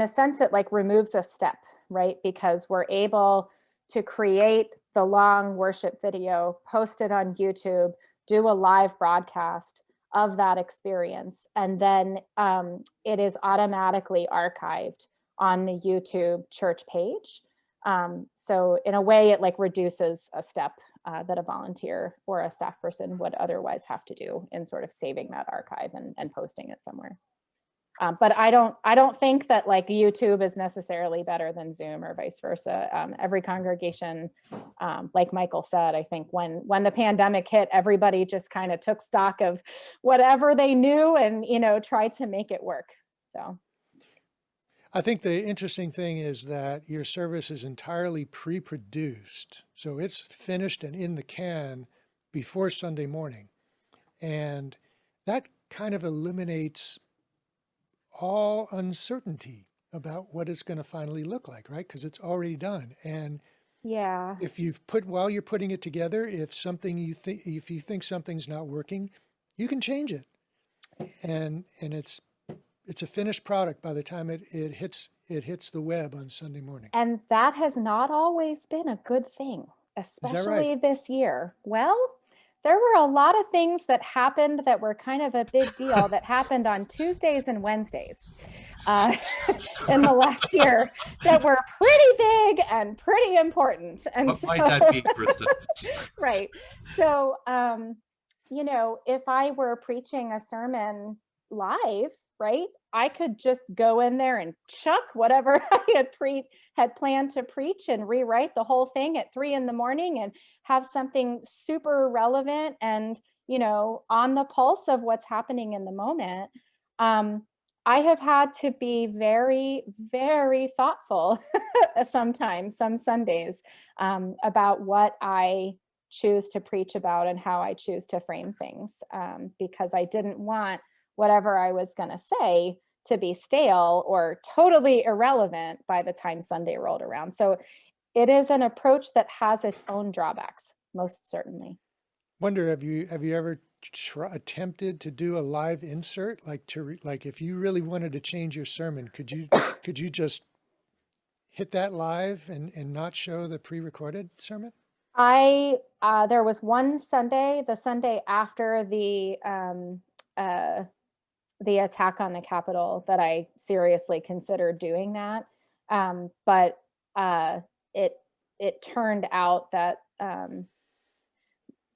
S3: a sense, it removes a step, right? Because we're able to create the long worship video, post it on YouTube, do a live broadcast of that experience, and then it is automatically archived on the YouTube church page. So in a way, it reduces a step that a volunteer or a staff person would otherwise have to do in sort of saving that archive and posting it somewhere. But I don't think that YouTube is necessarily better than Zoom or vice versa. Every congregation, like Michael said, I think when the pandemic hit, everybody just kind of took stock of whatever they knew and tried to make it work. So
S1: I think the interesting thing is that your service is entirely pre-produced. So it's finished and in the can before Sunday morning. And that kind of eliminates all uncertainty about what it's going to finally look like, right? Because it's already done. And
S3: yeah,
S1: if while you're putting it together, if you think something's not working, you can change it. And it's it's a finished product by the time it hits the web on Sunday morning.
S3: And that has not always been a good thing,
S1: Is that right?
S3: especially this year. Well, there were a lot of things that happened that were kind of a big deal that happened on Tuesdays and Wednesdays in the last year that were pretty big and pretty important. And
S4: What might that be, Kristin?
S3: right. So, you know, if I were preaching a sermon live, right, I could just go in there and chuck whatever I had planned to preach and rewrite the whole thing at 3 a.m. and have something super relevant and, you know, on the pulse of what's happening in the moment. I have had to be very, very thoughtful sometimes, some Sundays, about what I choose to preach about and how I choose to frame things, because I didn't want whatever I was going to say to be stale or totally irrelevant by the time Sunday rolled around. So it is an approach that has its own drawbacks, most certainly.
S1: Wonder, have you ever attempted to do a live insert, like if you really wanted to change your sermon, could you just hit that live and not show the pre-recorded sermon?
S3: There was one Sunday, the Sunday after the attack on the Capitol, that I seriously considered doing that. But it turned out that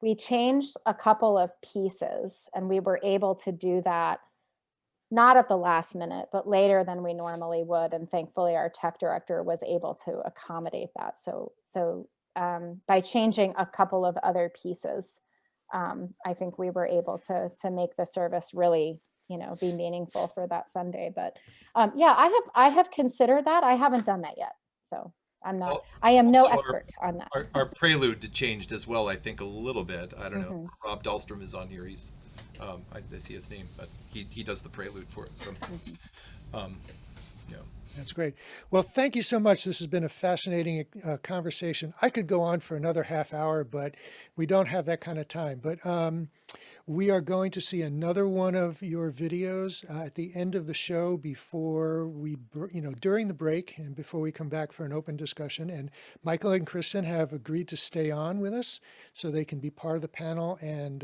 S3: we changed a couple of pieces, and we were able to do that not at the last minute, but later than we normally would. And thankfully, our tech director was able to accommodate that. So by changing a couple of other pieces, I think we were able to make the service really, you know, be meaningful for that Sunday. But yeah, I have considered that. I haven't done that yet. So I am no expert on that.
S4: Our prelude changed as well, I think, a little bit. I don't know. Rob Dahlstrom is on here. He's, I see his name, but he does the prelude for us. So, yeah.
S1: That's great. Well, thank you so much. This has been a fascinating conversation. I could go on for another half hour, but we don't have that kind of time. But we are going to see another one of your videos at the end of the show before we, during the break and before we come back for an open discussion. And Michael and Kristin have agreed to stay on with us so they can be part of the panel and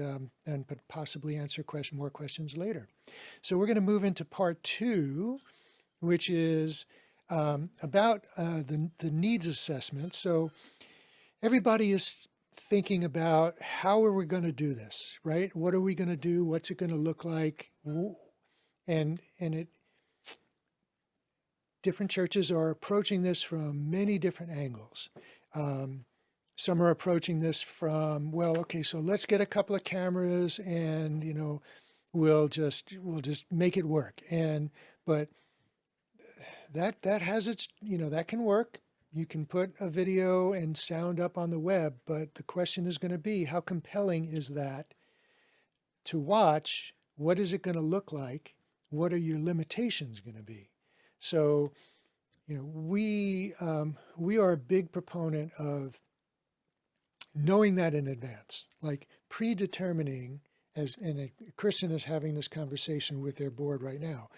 S1: possibly answer more questions later. So we're going to move into part 2, which is about the needs assessment. So everybody is thinking about how are we going to do this, right? What are we going to do? What's it going to look like? And different churches are approaching this from many different angles. Some are approaching this from, well, okay, so let's get a couple of cameras and, we'll just make it work. But that has its, that can work. You can put a video and sound up on the web, but the question is going to be, how compelling is that to watch? What is it going to look like? What are your limitations going to be? So, we are a big proponent of knowing that in advance, like predetermining, and Kristin is having this conversation with their board right now.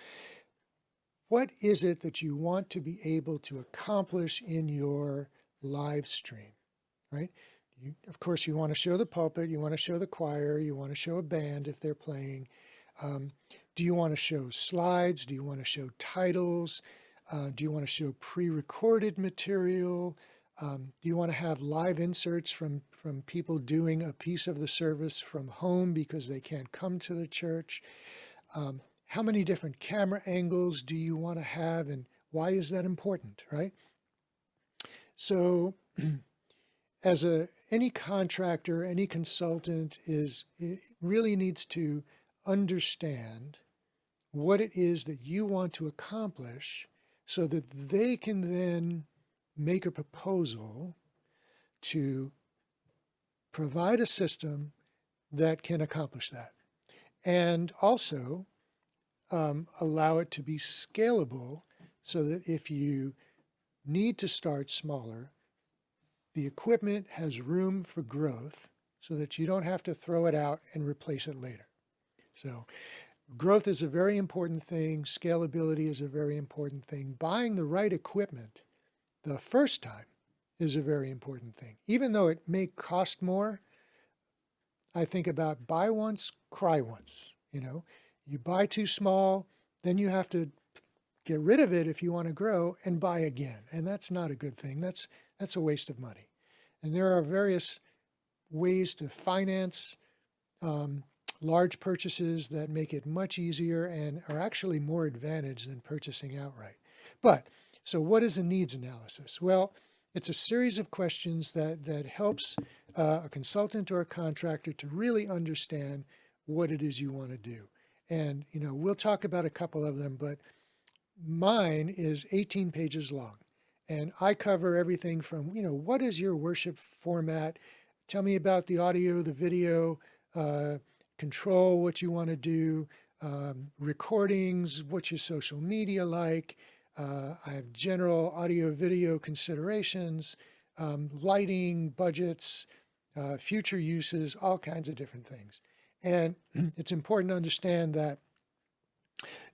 S1: What is it that you want to be able to accomplish in your live stream, right? Of course, you want to show the pulpit, you want to show the choir, you want to show a band if they're playing. Do you want to show slides? Do you want to show titles? Do you want to show pre-recorded material? Do you want to have live inserts from people doing a piece of the service from home because they can't come to the church? How many different camera angles do you want to have, and why is that important, right? So as any contractor, any consultant really needs to understand what it is that you want to accomplish so that they can then make a proposal to provide a system that can accomplish that. And also allow it to be scalable so that if you need to start smaller, the equipment has room for growth so that you don't have to throw it out and replace it later. So growth is a very important thing. Scalability is a very important thing. Buying the right equipment the first time is a very important thing. Even though it may cost more, I think about buy once, cry once. You know, you buy too small, then you have to get rid of it if you want to grow and buy again. And that's not a good thing. That's a waste of money. And there are various ways to finance large purchases that make it much easier and are actually more advantage than purchasing outright. But so what is a needs analysis? Well, it's a series of questions that helps a consultant or a contractor to really understand what it is you want to do. And, you know, we'll talk about a couple of them, but mine is 18 pages long. And I cover everything from, you know, what is your worship format? Tell me about the audio, the video, control what you want to do, recordings, what's your social media like? I have general audio video considerations, lighting, budgets, future uses, all kinds of different things. And it's important to understand that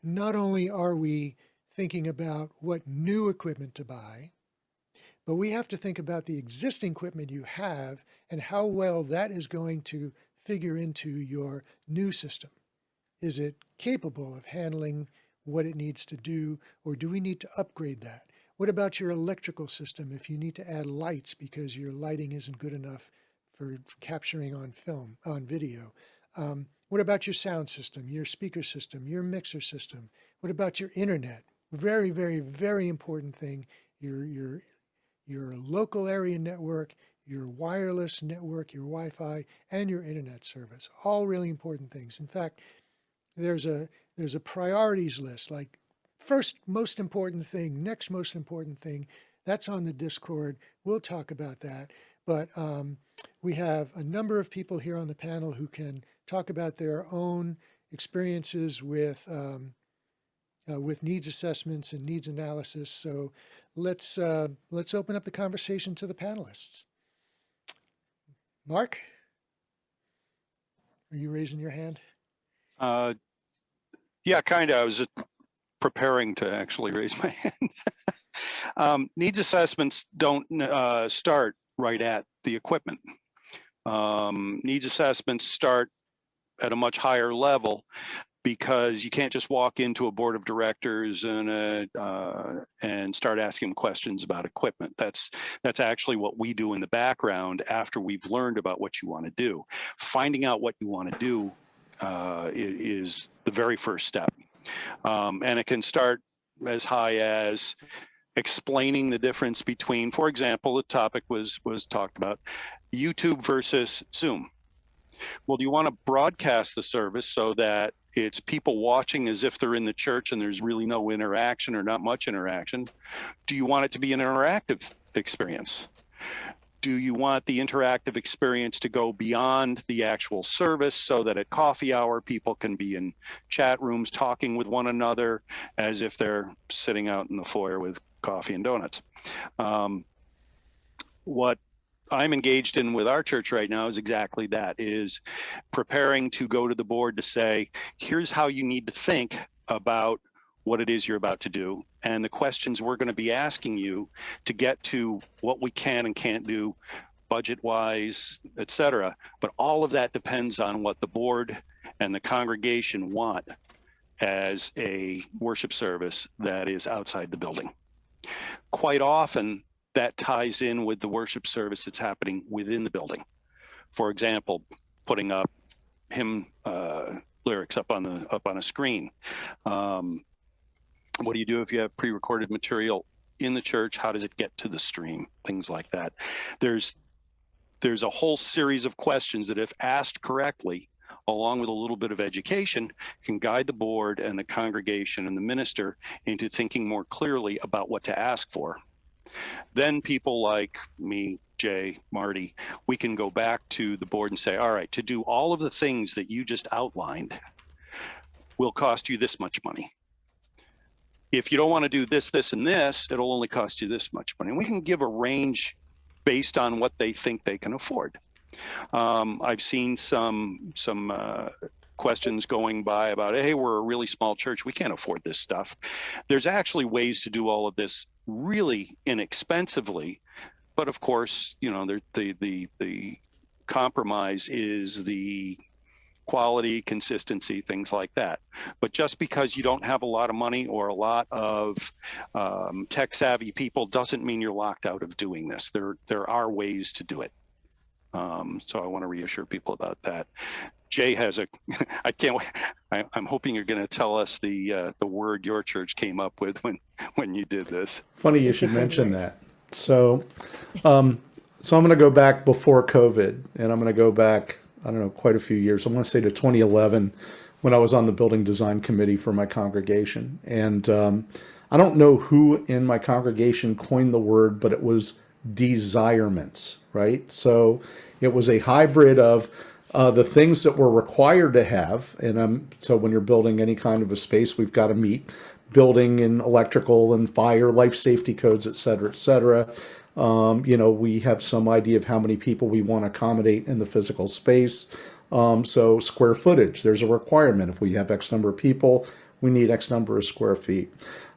S1: not only are we thinking about what new equipment to buy, but we have to think about the existing equipment you have and how well that is going to figure into your new system. Is it capable of handling what it needs to do, or do we need to upgrade that? What about your electrical system if you need to add lights because your lighting isn't good enough for capturing on film, on video? What about your sound system, your speaker system, your mixer system? What about your internet? Very, very, very important thing. Your local area network, your wireless network, your Wi-Fi, and your internet service. All really important things. In fact, there's a priorities list, like first most important thing, next most important thing. That's on the Discord. We'll talk about that. But we have a number of people here on the panel who can talk about their own experiences with needs assessments and needs analysis. So let's open up the conversation to the panelists. Mark, are you raising your hand?
S6: Yeah, kind of. I was preparing to actually raise my hand. Needs assessments don't start right at the equipment. Needs assessments start at a much higher level because you can't just walk into a board of directors and start asking questions about equipment. That's actually what we do in the background after we've learned about what you want to do. Finding out what you want to do is the very first step. And it can start as high as explaining the difference between, for example, the topic was talked about, YouTube versus Zoom. Well, do you want to broadcast the service so that it's people watching as if they're in the church and there's really no interaction or not much interaction? Do you want it to be an interactive experience? Do you want the interactive experience to go beyond the actual service so that at coffee hour, people can be in chat rooms talking with one another as if they're sitting out in the foyer with coffee and donuts? What I'm engaged in with our church right now is exactly that, is preparing to go to the board to say, here's how you need to think about what it is you're about to do and the questions we're going to be asking you to get to what we can and can't do budget-wise, et cetera. But all of that depends on what the board and the congregation want as a worship service that is outside the building. Quite often, that ties in with the worship service that's happening within the building. For example, putting up hymn lyrics up on a screen. What do you do if you have pre-recorded material in the church? How does it get to the stream? Things like that. There's a whole series of questions that, if asked correctly, along with a little bit of education, can guide the board and the congregation and the minister into thinking more clearly about what to ask for. Then people like me, Jay, Marty, we can go back to the board and say, all right, to do all of the things that you just outlined will cost you this much money. If you don't want to do this, this, and this, it'll only cost you this much money. And we can give a range based on what they think they can afford. I've seen some questions going by about, hey, we're a really small church, we can't afford this stuff. There's actually ways to do all of this really inexpensively, but of course, you know, the compromise is the quality, consistency, things like that. But just because you don't have a lot of money or a lot of tech savvy people doesn't mean you're locked out of doing this. There are ways to do it. So I want to reassure people about that. Jay has I can't wait. I'm hoping you're going to tell us the word your church came up with when you did this.
S7: Funny you should mention that. So I'm going to go back before COVID, and I'm going to go back, I don't know, quite a few years. I want to say to 2011, when I was on the building design committee for my congregation. And I don't know who in my congregation coined the word, but it was desirements, right? So it was a hybrid of the things that we're required to have. And so when you're building any kind of a space, we've got to meet building and electrical and fire, life safety codes, et cetera, et cetera. You know, we have some idea of how many people we want to accommodate in the physical space. So square footage, there's a requirement. If we have X number of people, we need X number of square feet.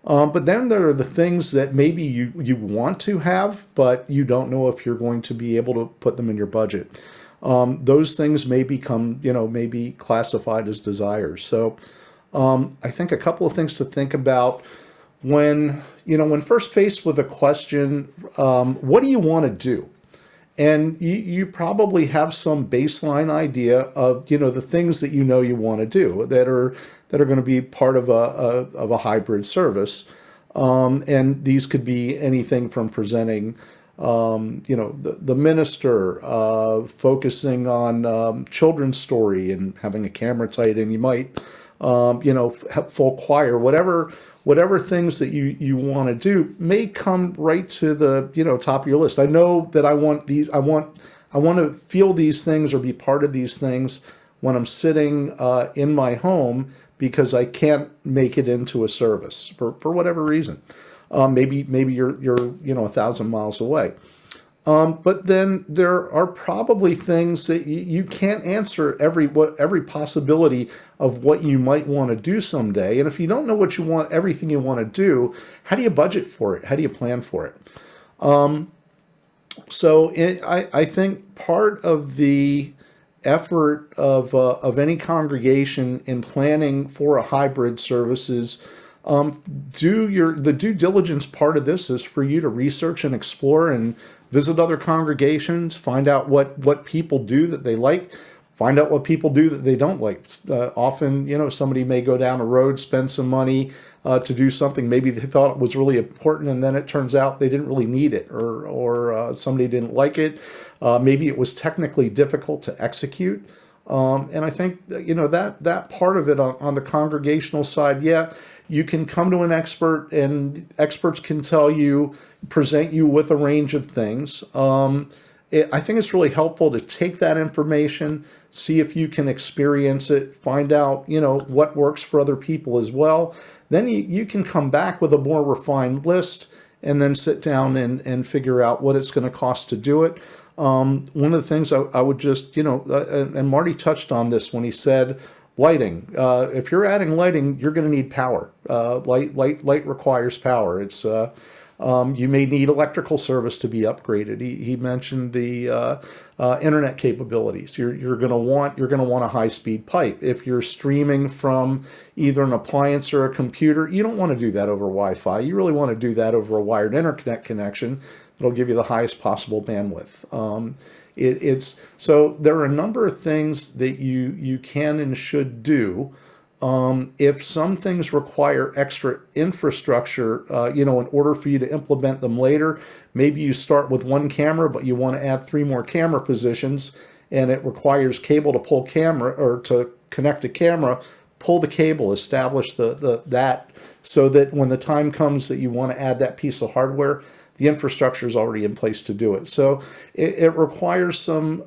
S7: But then there are the things that maybe you want to have, but you don't know if you're going to be able to put them in your budget. Those things may become, you know, maybe classified as desires. So I think a couple of things to think about when first faced with a question, what do you want to do? And you probably have some baseline idea of, you know, the things that you want to do that are going to be part of a hybrid service. And these could be anything from presenting, you know, the minister, focusing on children's story and having a camera tight, and you might, you know, have full choir, whatever things that you want to do may come right to the, you know, top of your list. I know that I want to feel these things or be part of these things when I'm sitting in my home, because I can't make it into a service for whatever reason. Maybe you're you know, 1,000 miles away. But then there are probably things that you can't answer every possibility of what you might want to do someday. And if you don't know what you want, everything you want to do, how do you budget for it? How do you plan for it? I think part of the effort of any congregation in planning for a hybrid service is the due diligence part of this is for you to research and explore and visit other congregations, find out what people do that they like, find out what people do that they don't like. Often, you know, somebody may go down a road, spend some money to do something maybe they thought it was really important, and then it turns out they didn't really need it, or somebody didn't like it. Maybe it was technically difficult to execute. And I think, you know, that part of it on the congregational side, yeah, you can come to an expert, and experts can present you with a range of things. I think it's really helpful to take that information, see if you can experience it, find out, you know, what works for other people as well. Then you can come back with a more refined list, and then sit down and figure out what it's going to cost to do it. One of the things I would just, you know, and Marty touched on this when he said lighting. If you're adding lighting, you're going to need power. Light requires power. It's you may need electrical service to be upgraded. He mentioned the internet capabilities. You're going to want a high-speed pipe. If you're streaming from either an appliance or a computer, you don't want to do that over Wi-Fi. You really want to do that over a wired internet connection that'll give you the highest possible bandwidth. So there are a number of things that you can and should do. If some things require extra infrastructure, you know, in order for you to implement them later, maybe you start with one camera, but you want to add 3 more camera positions, and it requires cable to pull camera or to connect a camera. Pull the cable, establish that, so that when the time comes that you want to add that piece of hardware, the infrastructure is already in place to do it. So it requires some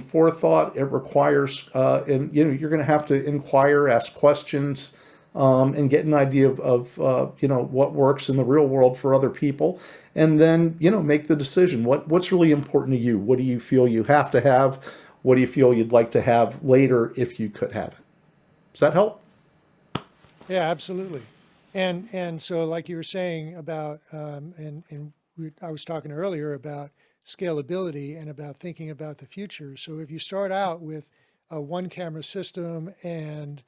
S7: forethought. It requires, and you know, you're going to have to inquire, ask questions, and get an idea of you know, what works in the real world for other people, and then, you know, make the decision. What's really important to you? What do you feel you have to have? What do you feel you'd like to have later if you could have it? Does that help?
S1: Yeah, absolutely. And so like you were saying about, I was talking earlier about scalability and about thinking about the future. So if you start out with a one camera system and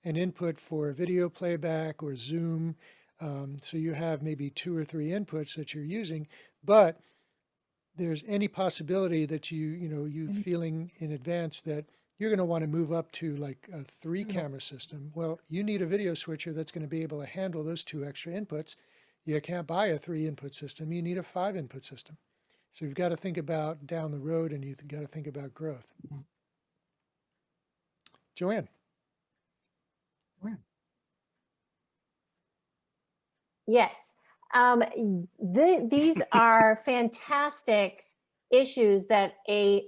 S1: an input for video playback or Zoom, so you have maybe 2 or 3 inputs that you're using, but there's any possibility that you feeling in advance that you're going to want to move up to like a 3 camera system. Well, you need a video switcher that's going to be able to handle those 2 extra inputs. You can't buy a 3 input system. You need a 5 input system. So you've got to think about down the road, and you've got to think about growth. Joanne.
S8: Yes. These are fantastic issues that a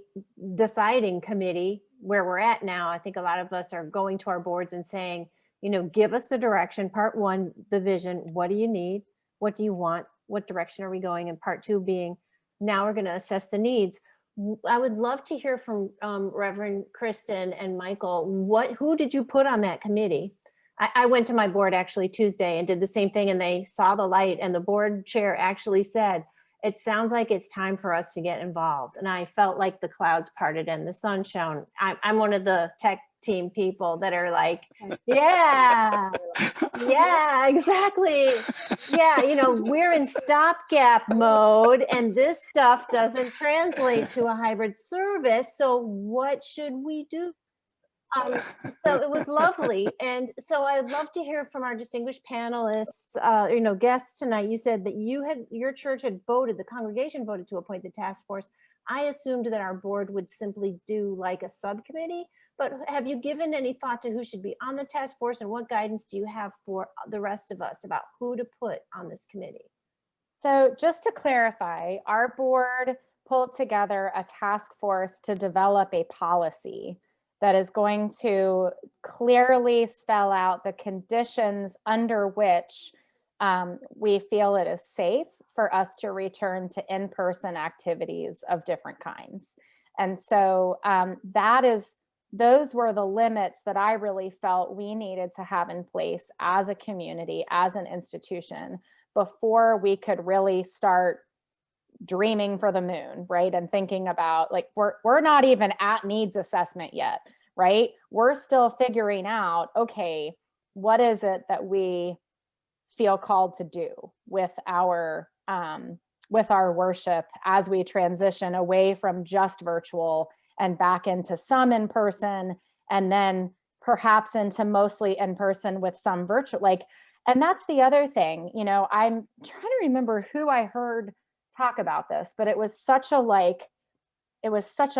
S8: deciding committee, where we're at now, I think a lot of us are going to our boards and saying, give us the direction. Part 1, the vision. What do you need? What do you want? What direction are we going? And part 2 being, now we're going to assess the needs. I would love to hear from Reverend Kristin and Michael. Who did you put on that committee? I went to my board actually Tuesday and did the same thing, and they saw the light, and the board chair actually said, it sounds like it's time for us to get involved. And I felt like the clouds parted and the sun shone. I'm one of the tech team people that are like, yeah, exactly. Yeah, we're in stopgap mode, and this stuff doesn't translate to a hybrid service. So what should we do? So it was lovely. And so I'd love to hear from our distinguished panelists, guests tonight. You said that your church had voted, the congregation voted to appoint the task force. I assumed that our board would simply do like a subcommittee, but have you given any thought to who should be on the task force, and what guidance do you have for the rest of us about who to put on this committee?
S3: So just to clarify, our board pulled together a task force to develop a policy that is going to clearly spell out the conditions under which we feel it is safe for us to return to in-person activities of different kinds. And so those were the limits that I really felt we needed to have in place as a community, as an institution, before we could really start dreaming for the moon, right? And thinking about, like, we're not even at needs assessment yet, right? We're still figuring out, okay, what is it that we feel called to do with our worship as we transition away from just virtual and back into some in person, and then perhaps into mostly in person with some virtual, and that's the other thing, I'm trying to remember who I heard talk about this, but it was such a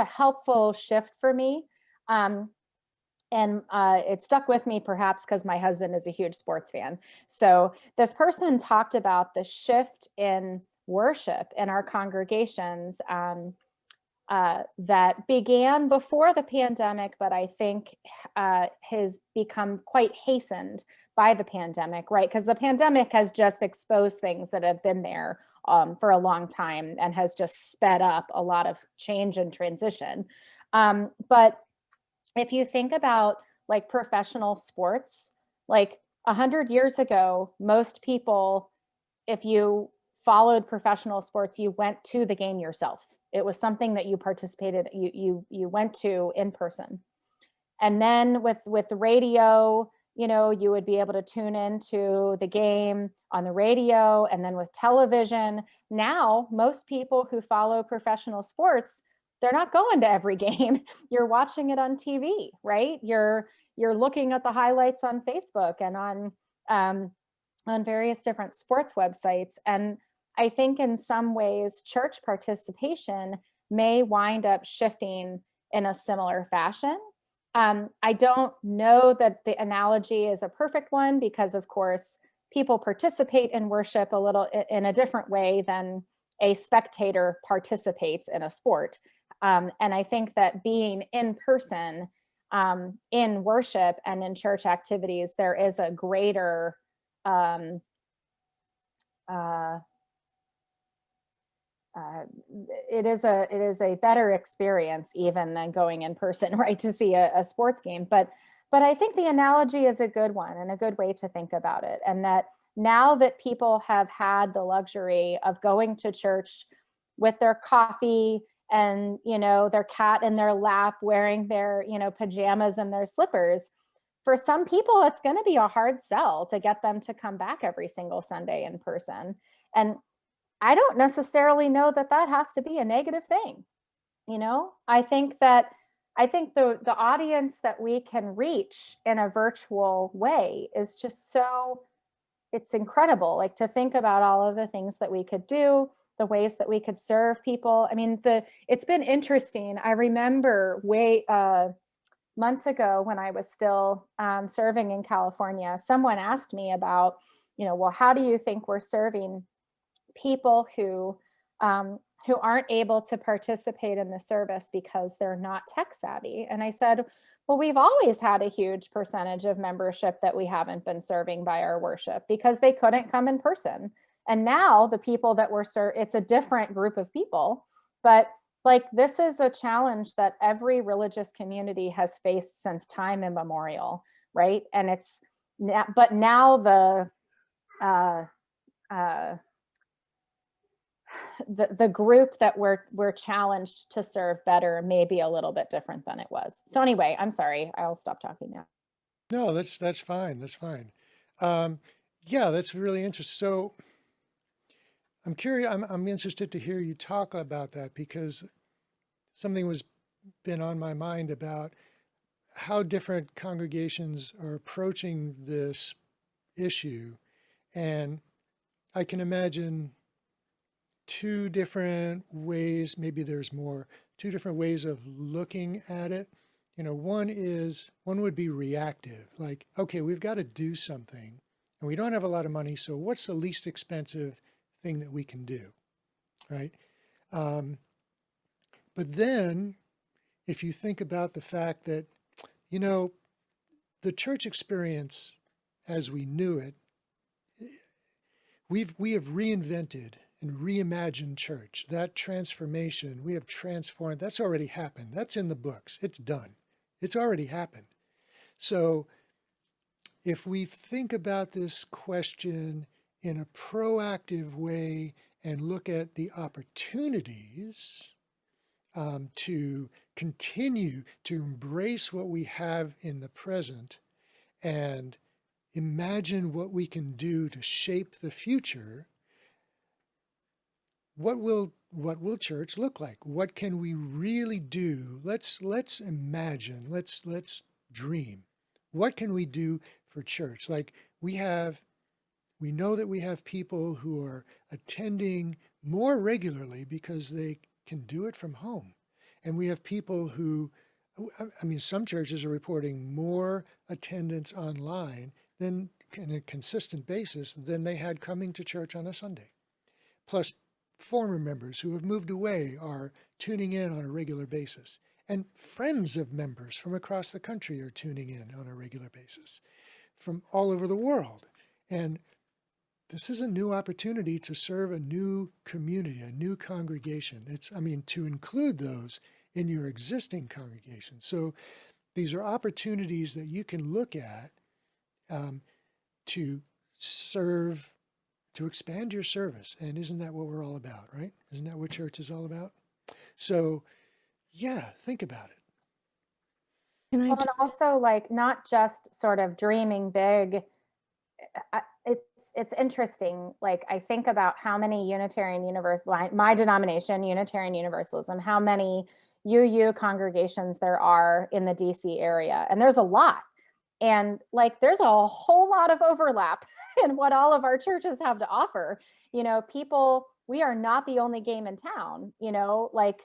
S3: helpful shift for me. And it stuck with me perhaps because my husband is a huge sports fan. So this person talked about the shift in worship in our congregations that began before the pandemic, but I think has become quite hastened by the pandemic, right? Because the pandemic has just exposed things that have been there for a long time and has just sped up a lot of change and transition. But if you think about like professional sports, like 100 years ago, most people, if you followed professional sports, you went to the game yourself. It was something that you participated, you went to in person. And then with the radio, you would be able to tune into the game on the radio, and then with television. Now, most people who follow professional sports, they're not going to every game. You're watching it on TV, right? You're looking at the highlights on Facebook and on various different sports websites. And I think in some ways, church participation may wind up shifting in a similar fashion. I don't know that the analogy is a perfect one because, of course, people participate in worship a little in a different way than a spectator participates in a sport. And I think that being in person in worship and in church activities, there is a greater it is a better experience even than going in person, right, to see a sports game. But I think the analogy is a good one and a good way to think about it. And that now that people have had the luxury of going to church with their coffee and, you know, their cat in their lap, wearing their, you know, pajamas and their slippers, for some people, it's going to be a hard sell to get them to come back every single Sunday in person. And I don't necessarily know that that has to be a negative thing. You know, I think the audience that we can reach in a virtual way is just so, it's incredible. Like, to think about all of the things that we could do, the ways that we could serve people. I mean, it's been interesting. I remember months ago when I was still serving in California, someone asked me about, you know, well, how do you think we're serving people who aren't able to participate in the service because they're not tech savvy? And I said, well, we've always had a huge percentage of membership that we haven't been serving by our worship because they couldn't come in person. And now the people that we're it's a different group of people, but like, this is a challenge that every religious community has faced since time immemorial, right? And it's, but now the group that we're challenged to serve better may be a little bit different than it was. So anyway, I'm sorry, I'll stop talking now.
S1: No, that's fine. That's fine. Yeah, that's really interesting. So I'm curious. I'm interested to hear you talk about that, because something was been on my mind about how different congregations are approaching this issue, and I can imagine two different ways. Maybe there's more. Two different ways of looking at it. You know, one would be reactive, like, okay, we've got to do something, and we don't have a lot of money, so what's the least expensive thing that we can do, right? But then, if you think about the fact that, you know, the church experience as we knew it, we have reinvented and reimagined church. That transformation, we have transformed, that's already happened. That's in the books. It's done. It's already happened. So if we think about this question in a proactive way and look at the opportunities to continue to embrace what we have in the present and imagine what we can do to shape the future, what will church look like? What can we really do? Let's imagine, let's dream. What can we do for church? Like, we know that we have people who are attending more regularly because they can do it from home. And we have people who, I mean, some churches are reporting more attendance online than, on a consistent basis, than they had coming to church on a Sunday. Plus, former members who have moved away are tuning in on a regular basis. And friends of members from across the country are tuning in on a regular basis from all over the world. And this is a new opportunity to serve a new community, a new congregation. To include those in your existing congregation. So these are opportunities that you can look at to serve, to expand your service. And isn't that what we're all about, right? Isn't that what church is all about? So yeah, think about it.
S3: Well, and also, like, not just sort of dreaming big. It's interesting. Like, I think about how many my denomination, Unitarian Universalism, how many UU congregations there are in the DC area. And there's a lot. And like, there's a whole lot of overlap in what all of our churches have to offer. You know, we are not the only game in town, you know, like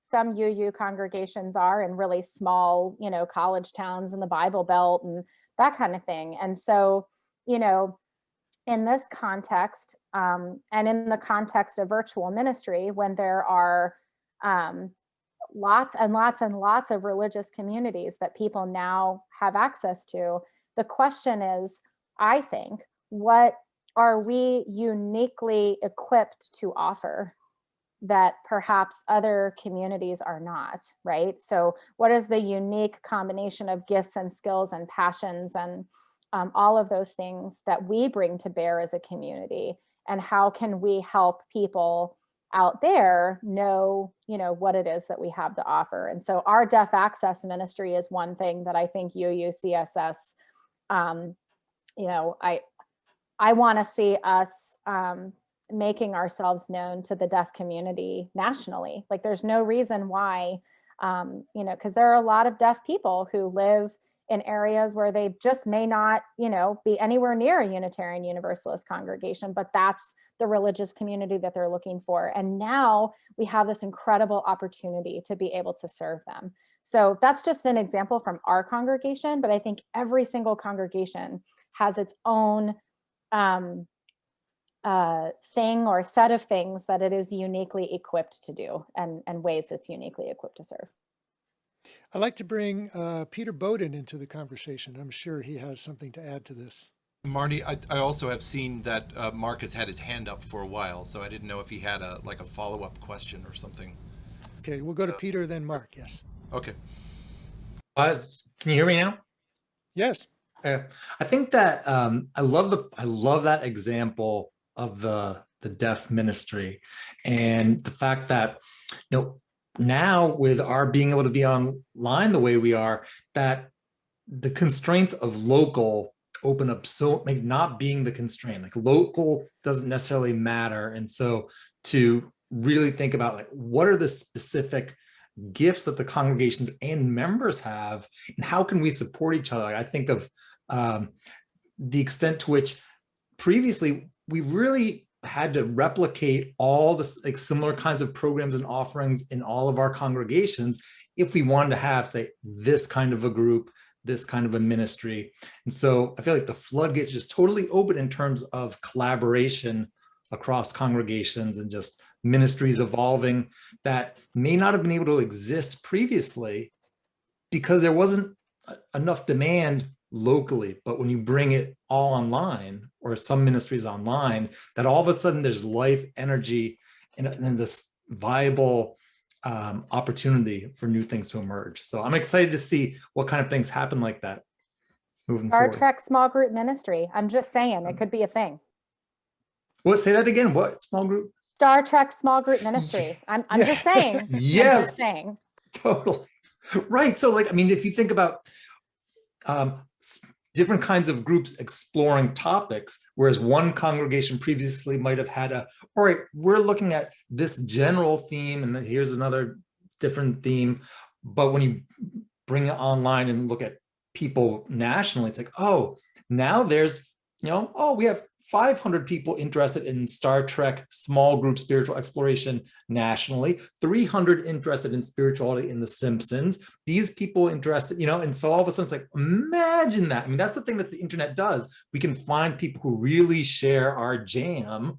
S3: some UU congregations are in really small, you know, college towns in the Bible Belt and that kind of thing. And so, you know, in this context, and in the context of virtual ministry, when there are lots and lots and lots of religious communities that people now have access to, the question is, I think, what are we uniquely equipped to offer? that perhaps other communities are not, right? So what is the unique combination of gifts and skills and passions and all of those things that we bring to bear as a community? And how can we help people out there know, what it is that we have to offer? And so our deaf access ministry is one thing that I think UUCSS, I want to see us making ourselves known to the deaf community nationally. Like there's no reason why, because there are a lot of deaf people who live in areas where they just may not, be anywhere near a Unitarian Universalist congregation, but that's the religious community that they're looking for. And now we have this incredible opportunity to be able to serve them. So that's just an example from our congregation, but I think every single congregation has its own thing or set of things that it is uniquely equipped to do, and ways it's uniquely equipped to serve.
S1: I'd like to bring Peter Bowden into the conversation. I'm sure he has something to add to this.
S4: Marty, I also have seen that Mark has had his hand up for a while, so I didn't know if he had a follow-up question or something.
S1: Okay, we'll go to Peter, then Mark. Yes.
S4: Okay.
S9: Can you hear me now?
S1: Yes.
S9: I think that I love that example of the deaf ministry, and the fact that now with our being able to be online the way we are, that the constraints of local open up, so like not being the constraint, like local doesn't necessarily matter. And so to really think about like what are the specific gifts that the congregations and members have, and how can we support each other? I think of the extent to which previously we've really had to replicate all the like similar kinds of programs and offerings in all of our congregations if we wanted to have, say, this kind of a group, this kind of a ministry. And so I feel like the floodgates are just totally open in terms of collaboration across congregations and just ministries evolving that may not have been able to exist previously because there wasn't enough demand locally. But when you bring it all online, or some ministries online, that all of a sudden there's life, energy, and this viable opportunity for new things to emerge. So I'm excited to see what kind of things happen like that moving forward.
S3: Star Trek small group ministry. I'm just saying it could be a thing.
S9: What? Say that again. What small group?
S3: Star Trek small group ministry. I'm just saying.
S9: Yes.
S3: I'm just saying.
S9: Totally. Right. So like, I mean, if you think about different kinds of groups exploring topics, whereas one congregation previously might have had all right, we're looking at this general theme, and then here's another different theme. But when you bring it online and look at people nationally, it's like, oh, now there's, we have 500 people interested in Star Trek small group spiritual exploration nationally, 300 interested in spirituality in The Simpsons, these people interested, and so all of a sudden it's like, imagine that. I mean, that's the thing that the internet does. We can find people who really share our jam,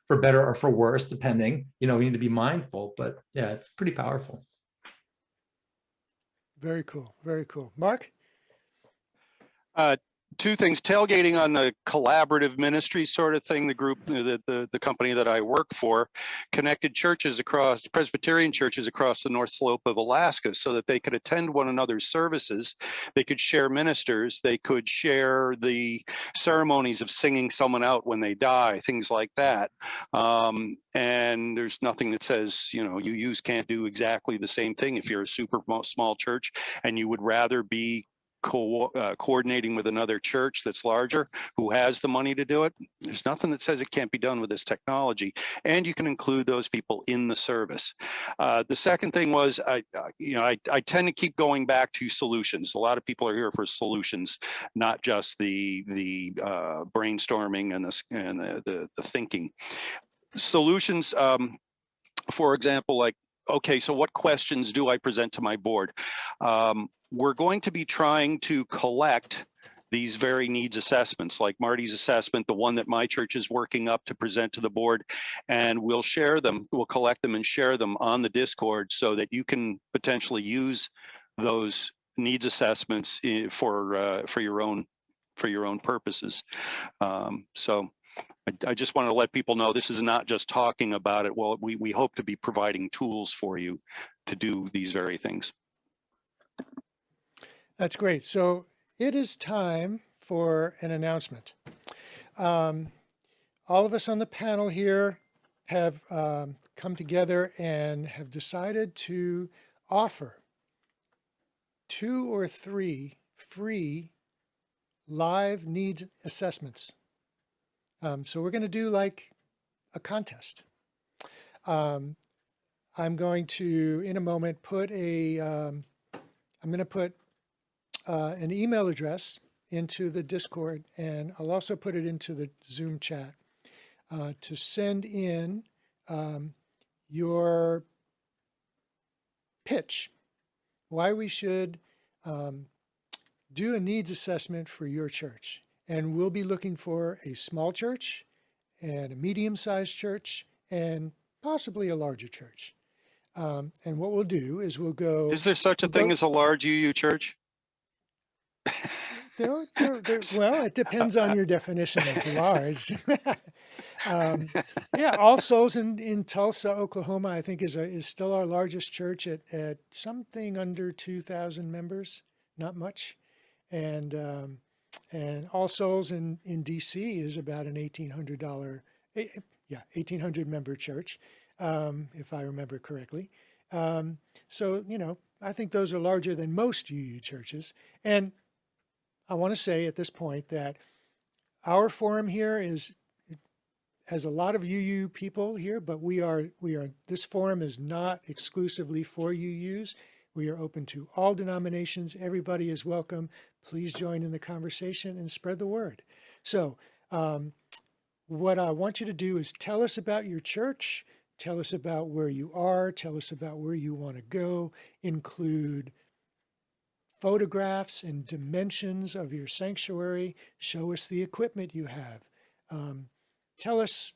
S9: for better or for worse, depending, we need to be mindful, but yeah, it's pretty powerful.
S1: Very cool. Very cool. Mark?
S6: Two things: tailgating on the collaborative ministry sort of thing. The group, the company that I work for, connected Presbyterian churches across the North Slope of Alaska, so that they could attend one another's services. They could share ministers. They could share the ceremonies of singing someone out when they die, things like that. And there's nothing that says, you can't do exactly the same thing if you're a super small church and you would rather be coordinating with another church that's larger, who has the money to do it. There's nothing that says it can't be done with this technology, and you can include those people in the service. The second thing was, I tend to keep going back to solutions. A lot of people are here for solutions, not just the brainstorming and the thinking. Solutions, for example, like, okay, so what questions do I present to my board? We're going to be trying to collect these very needs assessments, like Marty's assessment, the one that my church is working up to present to the board, and we'll share them, we'll collect them and share them on the Discord so that you can potentially use those needs assessments for your own purposes. So I just want to let people know this is not just talking about it. Well, we hope to be providing tools for you to do these very things.
S1: That's great. So it is time for an announcement. All of us on the panel here have come together and have decided to offer 2 or 3 free live needs assessments. So we're going to do like a contest. I'm going to, in a moment, put I'm going to put an email address into the Discord, and I'll also put it into the Zoom chat to send in your pitch, why we should do a needs assessment for your church. And we'll be looking for a small church and a medium-sized church and possibly a larger church. And what we'll do is we'll go...
S6: Is there such a thing as a large UU church?
S1: Well, it depends on your definition of large. Yeah, All Souls in Tulsa, Oklahoma, I think is still our largest church at something under 2,000 members, not much. And All Souls in DC is about an $1,800 member church, if I remember correctly. So, you know, I think those are larger than most UU churches. And I want to say at this point that our forum here has a lot of UU people here, but this forum is not exclusively for UUs. We are open to all denominations. Everybody is welcome. Please join in the conversation and spread the word. So what I want you to do is tell us about your church, tell us about where you are, tell us about where you want to go, include photographs and dimensions of your sanctuary, show us the equipment you have. Tell us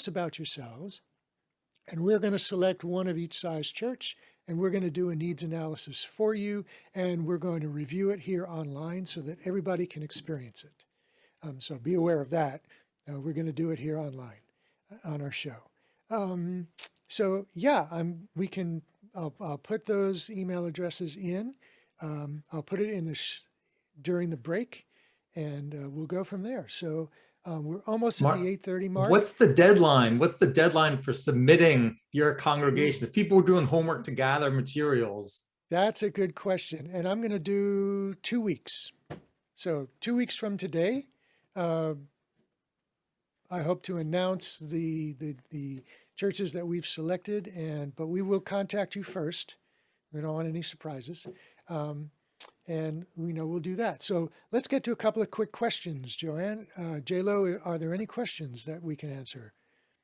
S1: about yourselves, and we're going to select one of each size church, and we're going to do a needs analysis for you, and we're going to review it here online so that everybody can experience it. So be aware of that. We're going to do it here online on our show. So yeah, I'll put those email addresses in. I'll put it in during the break, and we'll go from there. So we're almost at the 8:30 mark.
S9: What's the deadline? What's the deadline for submitting your congregation? If people are doing homework to gather materials.
S1: That's a good question. And I'm going to do 2 weeks. So 2 weeks from today, I hope to announce the churches that we've selected, but we will contact you first. We don't want any surprises. And we'll do that. So let's get to a couple of quick questions, Joanne. J-Lo, are there any questions that we can answer?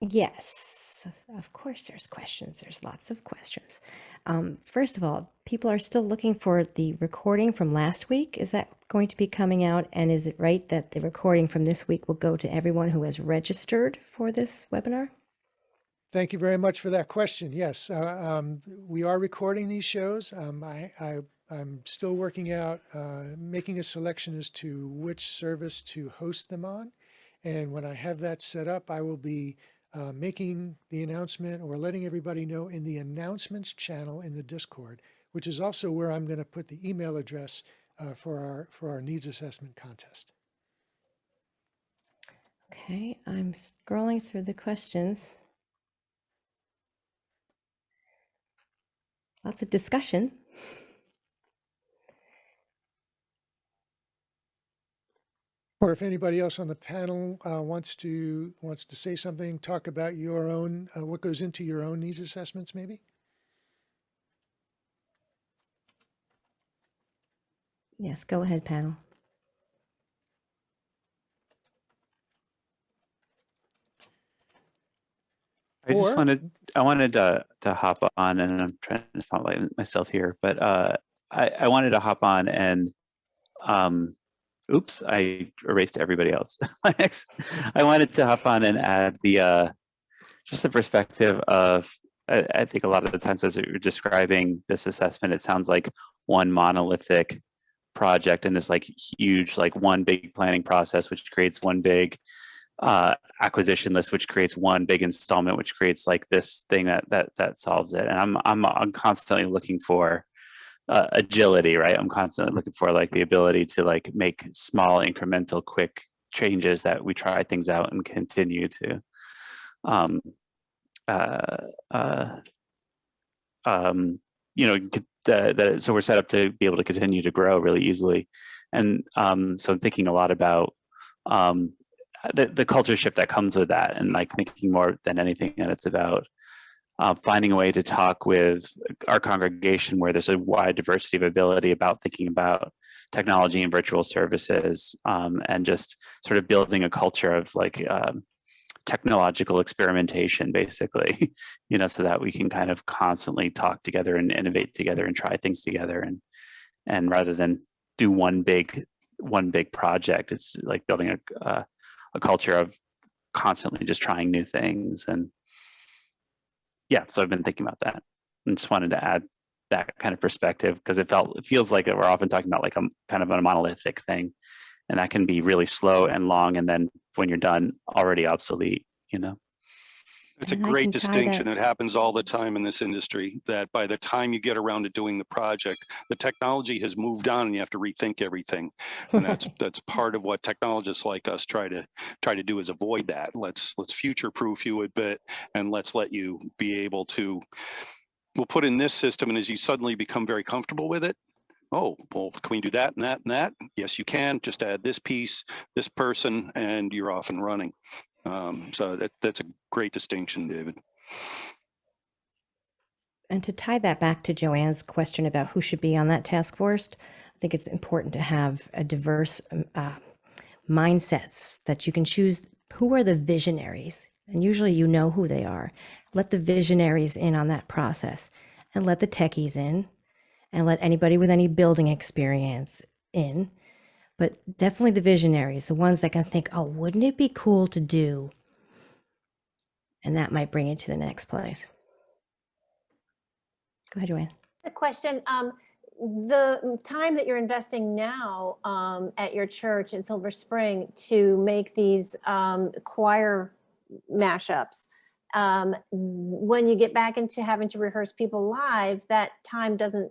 S5: Yes, of course there's questions. There's lots of questions. First of all, people are still looking for the recording from last week. Is that going to be coming out? And is it right that the recording from this week will go to everyone who has registered for this webinar?
S1: Thank you very much for that question. Yes, we are recording these shows. I'm still working out, making a selection as to which service to host them on. And when I have that set up, I will be making the announcement or letting everybody know in the announcements channel in the Discord, which is also where I'm going to put the email address for our needs assessment contest.
S5: Okay, I'm scrolling through the questions. Lots of discussion.
S1: Or if anybody else on the panel wants to say something, talk about your own, what goes into your own needs assessments, maybe?
S5: Yes, go ahead, panel.
S10: I wanted to hop on, and I'm trying to find myself here, but I wanted to hop on and oops, I erased everybody else. I wanted to hop on and add just the perspective of, I think a lot of the times as you're describing this assessment, it sounds like one monolithic project and this like huge, like one big planning process, which creates one big acquisition list, which creates one big installment, which creates like this thing that solves it. And I'm constantly looking for agility, right? I'm constantly looking for like the ability to like make small incremental quick changes that we try things out and continue to so we're set up to be able to continue to grow really easily. And so I'm thinking a lot about the culture shift that comes with that, and like thinking more than anything that it's about finding a way to talk with our congregation where there's a wide diversity of ability about thinking about technology and virtual services, and just sort of building a culture of like technological experimentation, basically, so that we can kind of constantly talk together and innovate together and try things together, and rather than do one big project, it's like building a culture of constantly just trying new things. And yeah, so I've been thinking about that and just wanted to add that kind of perspective, because it feels like we're often talking about like a kind of a monolithic thing, and that can be really slow and long, and then when you're done, already obsolete.
S6: It's a great distinction. It happens all the time in this industry, that by the time you get around to doing the project, the technology has moved on and you have to rethink everything. And that's part of what technologists like us try to do, is avoid that. Let's future-proof you a bit, and let's let you be able to, we'll put in this system, and as you suddenly become very comfortable with it, oh, well, can we do that and that and that? Yes, you can. Just add this piece, this person, and you're off and running. So that's a great distinction, David.
S5: And to tie that back to Joanne's question about who should be on that task force, I think it's important to have a diverse mindsets, that you can choose who are the visionaries. And usually you know who they are. Let the visionaries in on that process, and let the techies in, and let anybody with any building experience in. But definitely the visionaries, the ones that can think, oh, wouldn't it be cool to do? And that might bring it to the next place. Go ahead, Joanne.
S8: A question. The time that you're investing now at your church in Silver Spring to make these choir mashups, when you get back into having to rehearse people live, that time doesn't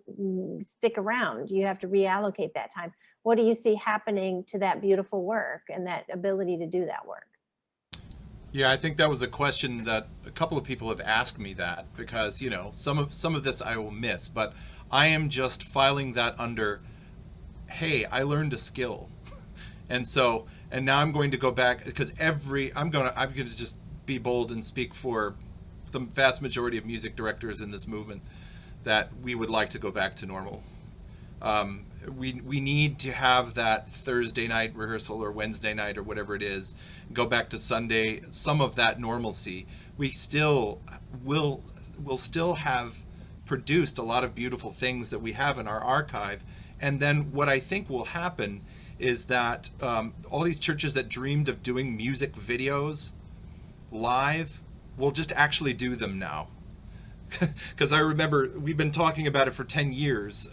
S8: stick around. You have to reallocate that time. What do you see happening to that beautiful work and that ability to do that work?
S4: Yeah, I think that was a question that a couple of people have asked me, that because, some of this I will miss, but I am just filing that under, hey, I learned a skill. And now I'm going to go back, because I'm going to just be bold and speak for the vast majority of music directors in this movement, that we would like to go back to normal. We need to have that Thursday night rehearsal or Wednesday night or whatever it is, go back to Sunday, some of that normalcy. We still will still have produced a lot of beautiful things that we have in our archive. And then what I think will happen is that all these churches that dreamed of doing music videos live will just actually do them now. Because I remember we've been talking about it for 10 years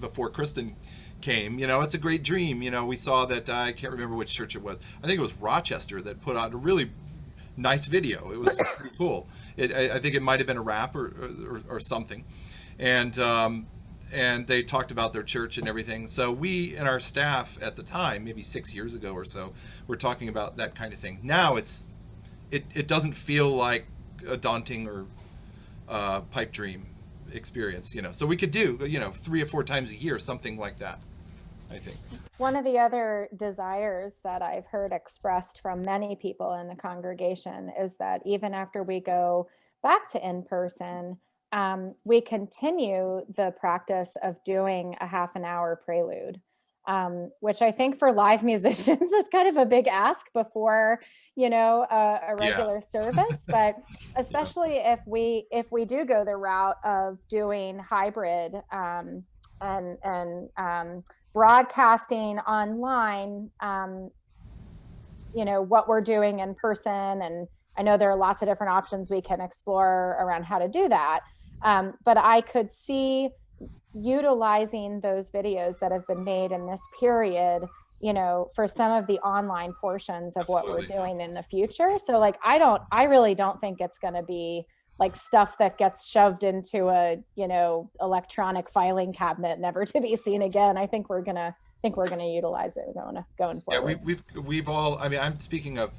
S4: before Kristin came. It's a great dream. We saw that, I can't remember which church it was. I think it was Rochester that put out a really nice video. It was pretty cool. I think it might have been a rap or something. And they talked about their church and everything. So we and our staff at the time, maybe 6 years ago or so, were talking about that kind of thing. Now it doesn't feel like a daunting or pipe dream experience, so we could do 3 or 4 times a year, something like that, I think.
S3: One of the other desires that I've heard expressed from many people in the congregation is that even after we go back to in-person, we continue the practice of doing a half an hour prelude, which I think for live musicians is kind of a big ask before, a regular service. But especially if we do go the route of doing hybrid and broadcasting online, what we're doing in person. And I know there are lots of different options we can explore around how to do that. But I could see utilizing those videos that have been made in this period, you know, for some of the online portions of what we're
S4: Absolutely.
S3: doing in the future. So like, I really don't think it's going to be like stuff that gets shoved into a, you know, electronic filing cabinet, never to be seen again. I think we're going to utilize it going
S4: Yeah,
S3: forward.
S4: we've all. I mean, I'm speaking of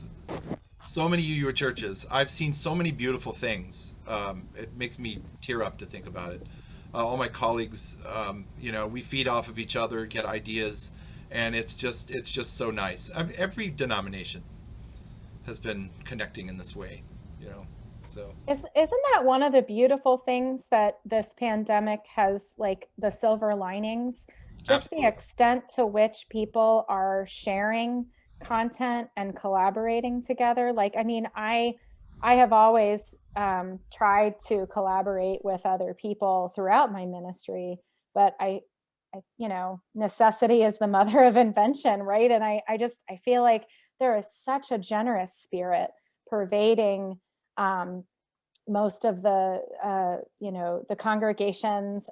S4: so many UU churches. I've seen so many beautiful things. It makes me tear up to think about it. All my colleagues, you know, we feed off of each other, get ideas, and it's just so nice. I mean, every denomination has been connecting in this way, you know. So
S3: Isn't that one of the beautiful things that this pandemic has, like the silver linings? Just the
S4: absolutely.
S3: extent to which people are sharing content and collaborating together. Like, I mean, I have always tried to collaborate with other people throughout my ministry, but you know, necessity is the mother of invention, right? And I feel like there is such a generous spirit pervading most of the you know, the congregations,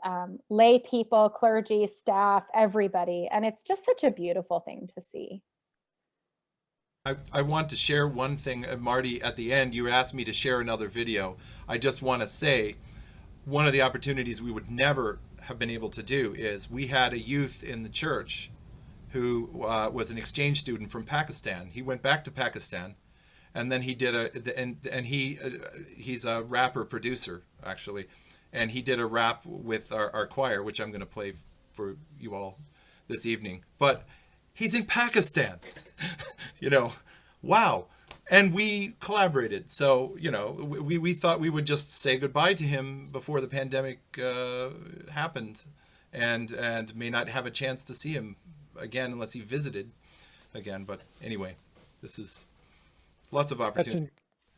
S3: lay people, clergy, staff, everybody, and it's just such a beautiful thing to see.
S4: I want to share one thing, Marty. At the end, you asked me to share another video. I just want to say, one of the opportunities we would never have been able to do is we had a youth in the church who was an exchange student from Pakistan. He went back to Pakistan, and then he did he's a rapper producer actually, and he did a rap with our choir, which I'm going to play for you all this evening. But he's in Pakistan, you know, wow. And we collaborated. So, you know, we thought we would just say goodbye to him before the pandemic happened, and may not have a chance to see him again unless he visited again. But anyway, this is lots of opportunity.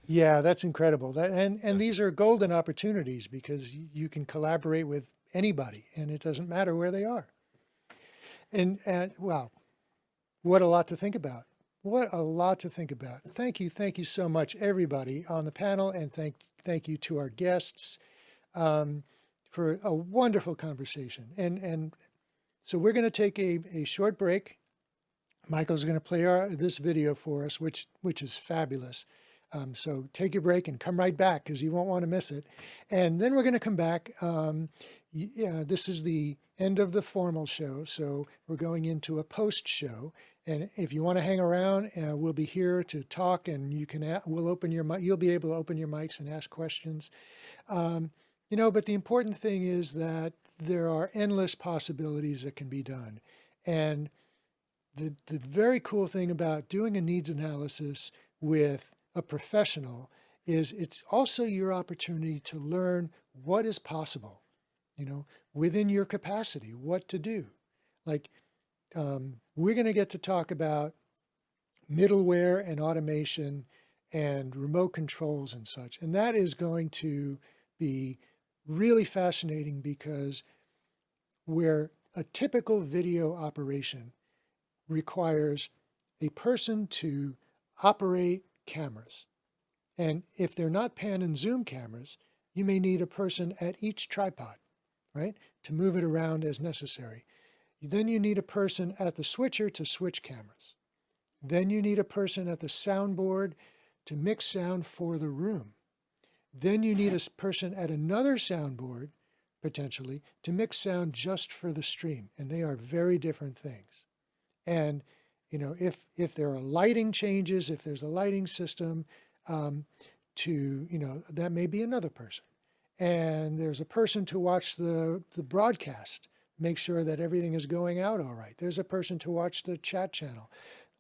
S1: Yeah, that's incredible. And these are golden opportunities because you can collaborate with anybody and it doesn't matter where they are. And wow, what a lot to think about. What a lot to think about. Thank you so much, everybody on the panel, and thank you to our guests for a wonderful conversation. And so we're going to take a short break. Michael's going to play this video for us, which is fabulous. So take your break and come right back because you won't want to miss it. And then we're going to come back. This is the end of the formal show, so we're going into a post show. And if you want to hang around, we'll be here to talk, and we'll open your mic. You'll be able to open your mics and ask questions. You know, but the important thing is that there are endless possibilities that can be done. And the very cool thing about doing a needs analysis with a professional is it's also your opportunity to learn what is possible, you know, within your capacity, what to do. Like, we're going to get to talk about middleware and automation and remote controls and such. And that is going to be really fascinating because where a typical video operation requires a person to operate cameras. And if they're not pan and zoom cameras, you may need a person at each tripod, right, to move it around as necessary. Then you need a person at the switcher to switch cameras. Then you need a person at the soundboard to mix sound for the room. Then you need a person at another soundboard, potentially, to mix sound just for the stream. And they are very different things. And, you know, if there are lighting changes, if there's a lighting system you know, that may be another person. And there's a person to watch the broadcast, make sure that everything is going out all right. There's a person to watch the chat channel.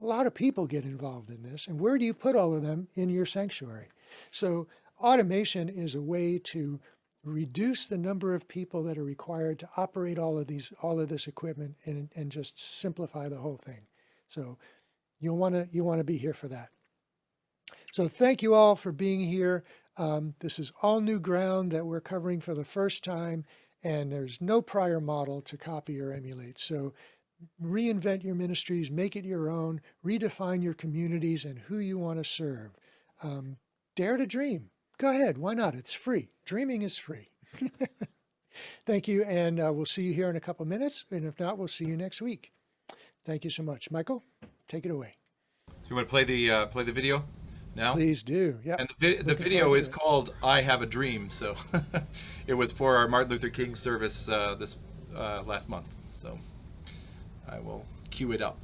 S1: A lot of people get involved in this. And where do you put all of them in your sanctuary? So automation is a way to reduce the number of people that are required to operate all of this equipment and just simplify the whole thing. So you want to be here for that. So thank you all for being here. This is all new ground that we're covering for the first time, and there's no prior model to copy or emulate. So reinvent your ministries, make it your own, redefine your communities and who you want to serve. Dare to dream. Go ahead. Why not? It's free. Dreaming is free. Thank you, and we'll see you here in a couple minutes, and if not, we'll see you next week. Thank you so much. Michael, take it away.
S4: Do you want to play the video now?
S1: Please do. Yeah.
S4: And the video is called "I Have a Dream," so it was for our Martin Luther King service this last month. So I will cue it up.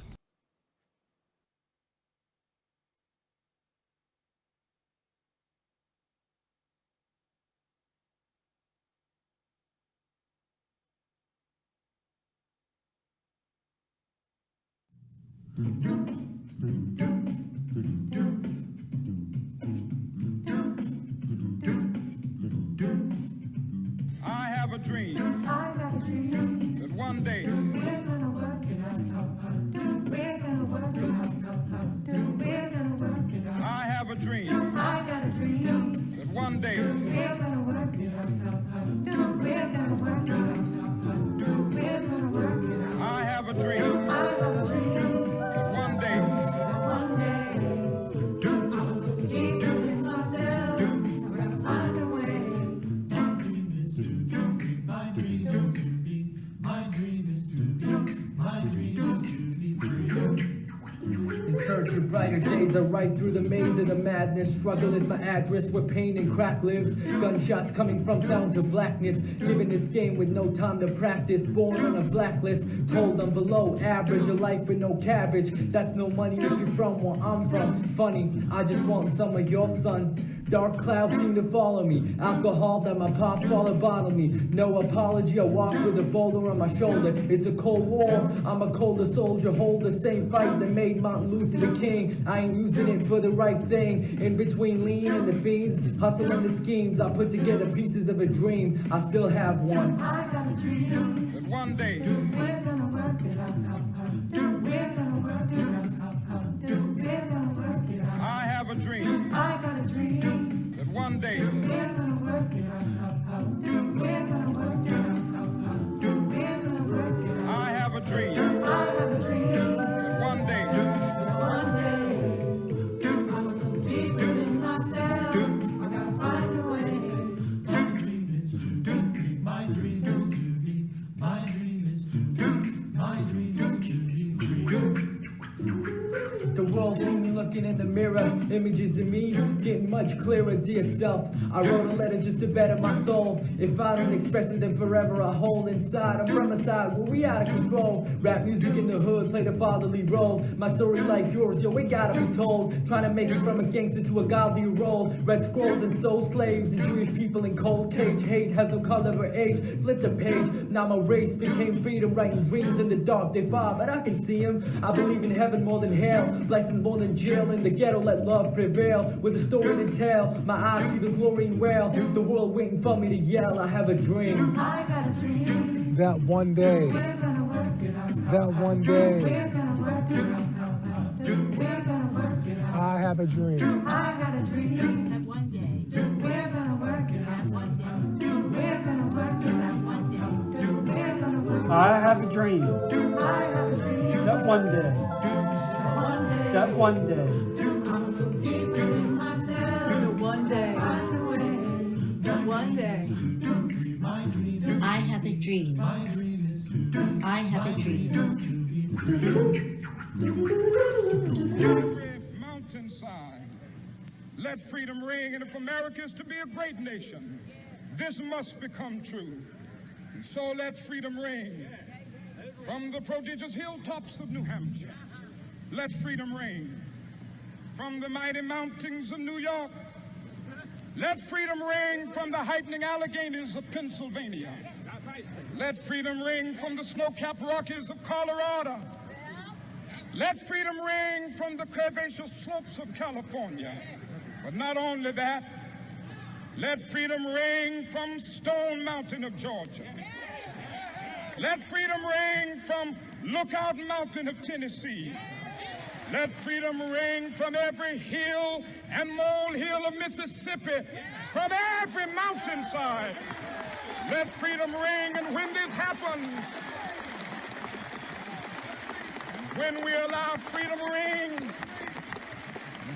S11: I have a dream. I got a dream that one day we're gonna work it out. We're gonna work it out. We're gonna work it out. I have a dream. I got a dream that one day we're gonna work it out. We're gonna work it out. We're gonna work it out. I have a dream. I have a dream that one day I'll look deep within myself. I'm gonna find a way. My dream is to be, my dream is to be, my dream is to be free. In search of brighter days, I ride through the maze of the madness. Struggle is my address where pain and crack lives. Gunshots coming from sounds of blackness. Living this game with no time to practice. Born on a blacklist, told I'm below average. A life with no cabbage. That's no money if you're from where I'm from. Funny, I just want some of your sun. Dark clouds seem to follow me. Alcohol that my pops all bottle me. No apology, I walk with a boulder on my shoulder. It's a cold war, I'm a colder soldier. Hold the same fight that made Martin Luther the king. I ain't using it for the right thing. In between lean and the fiends, hustling the schemes. I put together pieces of a dream. I still have one. I got a dream that one day we're gonna work it out. We're gonna work it out. We're gonna work it out. I have a dream. I got a dream that one day we're gonna work it out. We're gonna work it out. We're gonna work it out. I have a dream. I have a dream that one day I'm a little deep within myself. I gotta find a way. My dream is to be, my dream is to be, my dream is to be, my dream is to be free. The world see me looking in the mirror, images of me getting much clearer. Dear self, I wrote a letter just to better my soul. If I don't express it, then forever I hold inside. I'm from a side where we out of control. Rap music in the hood, play the fatherly role. My story like yours, yo, it gotta be told. Trying to make it from a gangster to a godly role. Red scrolls and soul slaves and Jewish people in cold cage. Hate has no color or age. Flip the page, now my race became freedom. Writing dreams in the dark, they far, but I can see them. I believe in heaven more than hell. Blessings more than jail. In the ghetto, let love prevail. With a story to tell, my eyes see the glory and well. The world waiting for me to yell. I have a dream. I got a dream.
S1: That one day.
S11: We're gonna work it out.
S1: That one day.
S11: We're gonna work it out. We're gonna work it out.
S1: I have a dream.
S11: I got a dream. That one day. We're gonna work it out. One day. We're gonna work it out. One day. We're gonna work it out.
S12: I have a dream.
S11: I have a dream.
S12: That one day. That one day.
S11: I'm a little deep within myself.
S13: The one day.
S11: Find a way.
S13: The one day.
S11: My dream is
S13: I have a dream.
S11: my dream is to be.
S13: I have a dream.
S11: Mountainside. Let freedom ring, and if America is to be a great nation, this must become true. And so let freedom ring from the prodigious hilltops of New Hampshire. Let freedom ring from the mighty mountains of New York. Let freedom ring from the heightening Alleghenies of Pennsylvania. Let freedom ring from the snow-capped Rockies of Colorado. Let freedom ring from the curvaceous slopes of California. But not only that, let freedom ring from Stone Mountain of Georgia. Let freedom ring from Lookout Mountain of Tennessee. Let freedom ring from every hill and molehill of Mississippi, from every mountainside. Let freedom ring, and when this happens, when we allow freedom ring,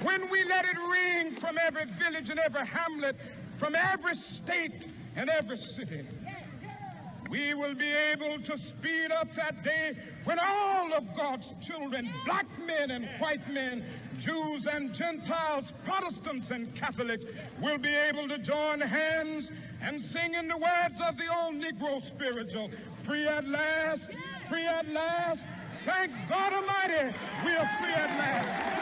S11: when we let it ring from every village and every hamlet, from every state and every city,
S14: we will be able to speed up that day when all of God's children, black men and white men, Jews and Gentiles, Protestants and Catholics, will be able to join hands and sing in the words of the old Negro spiritual, free at last, free at last. Thank God Almighty, we are free at last.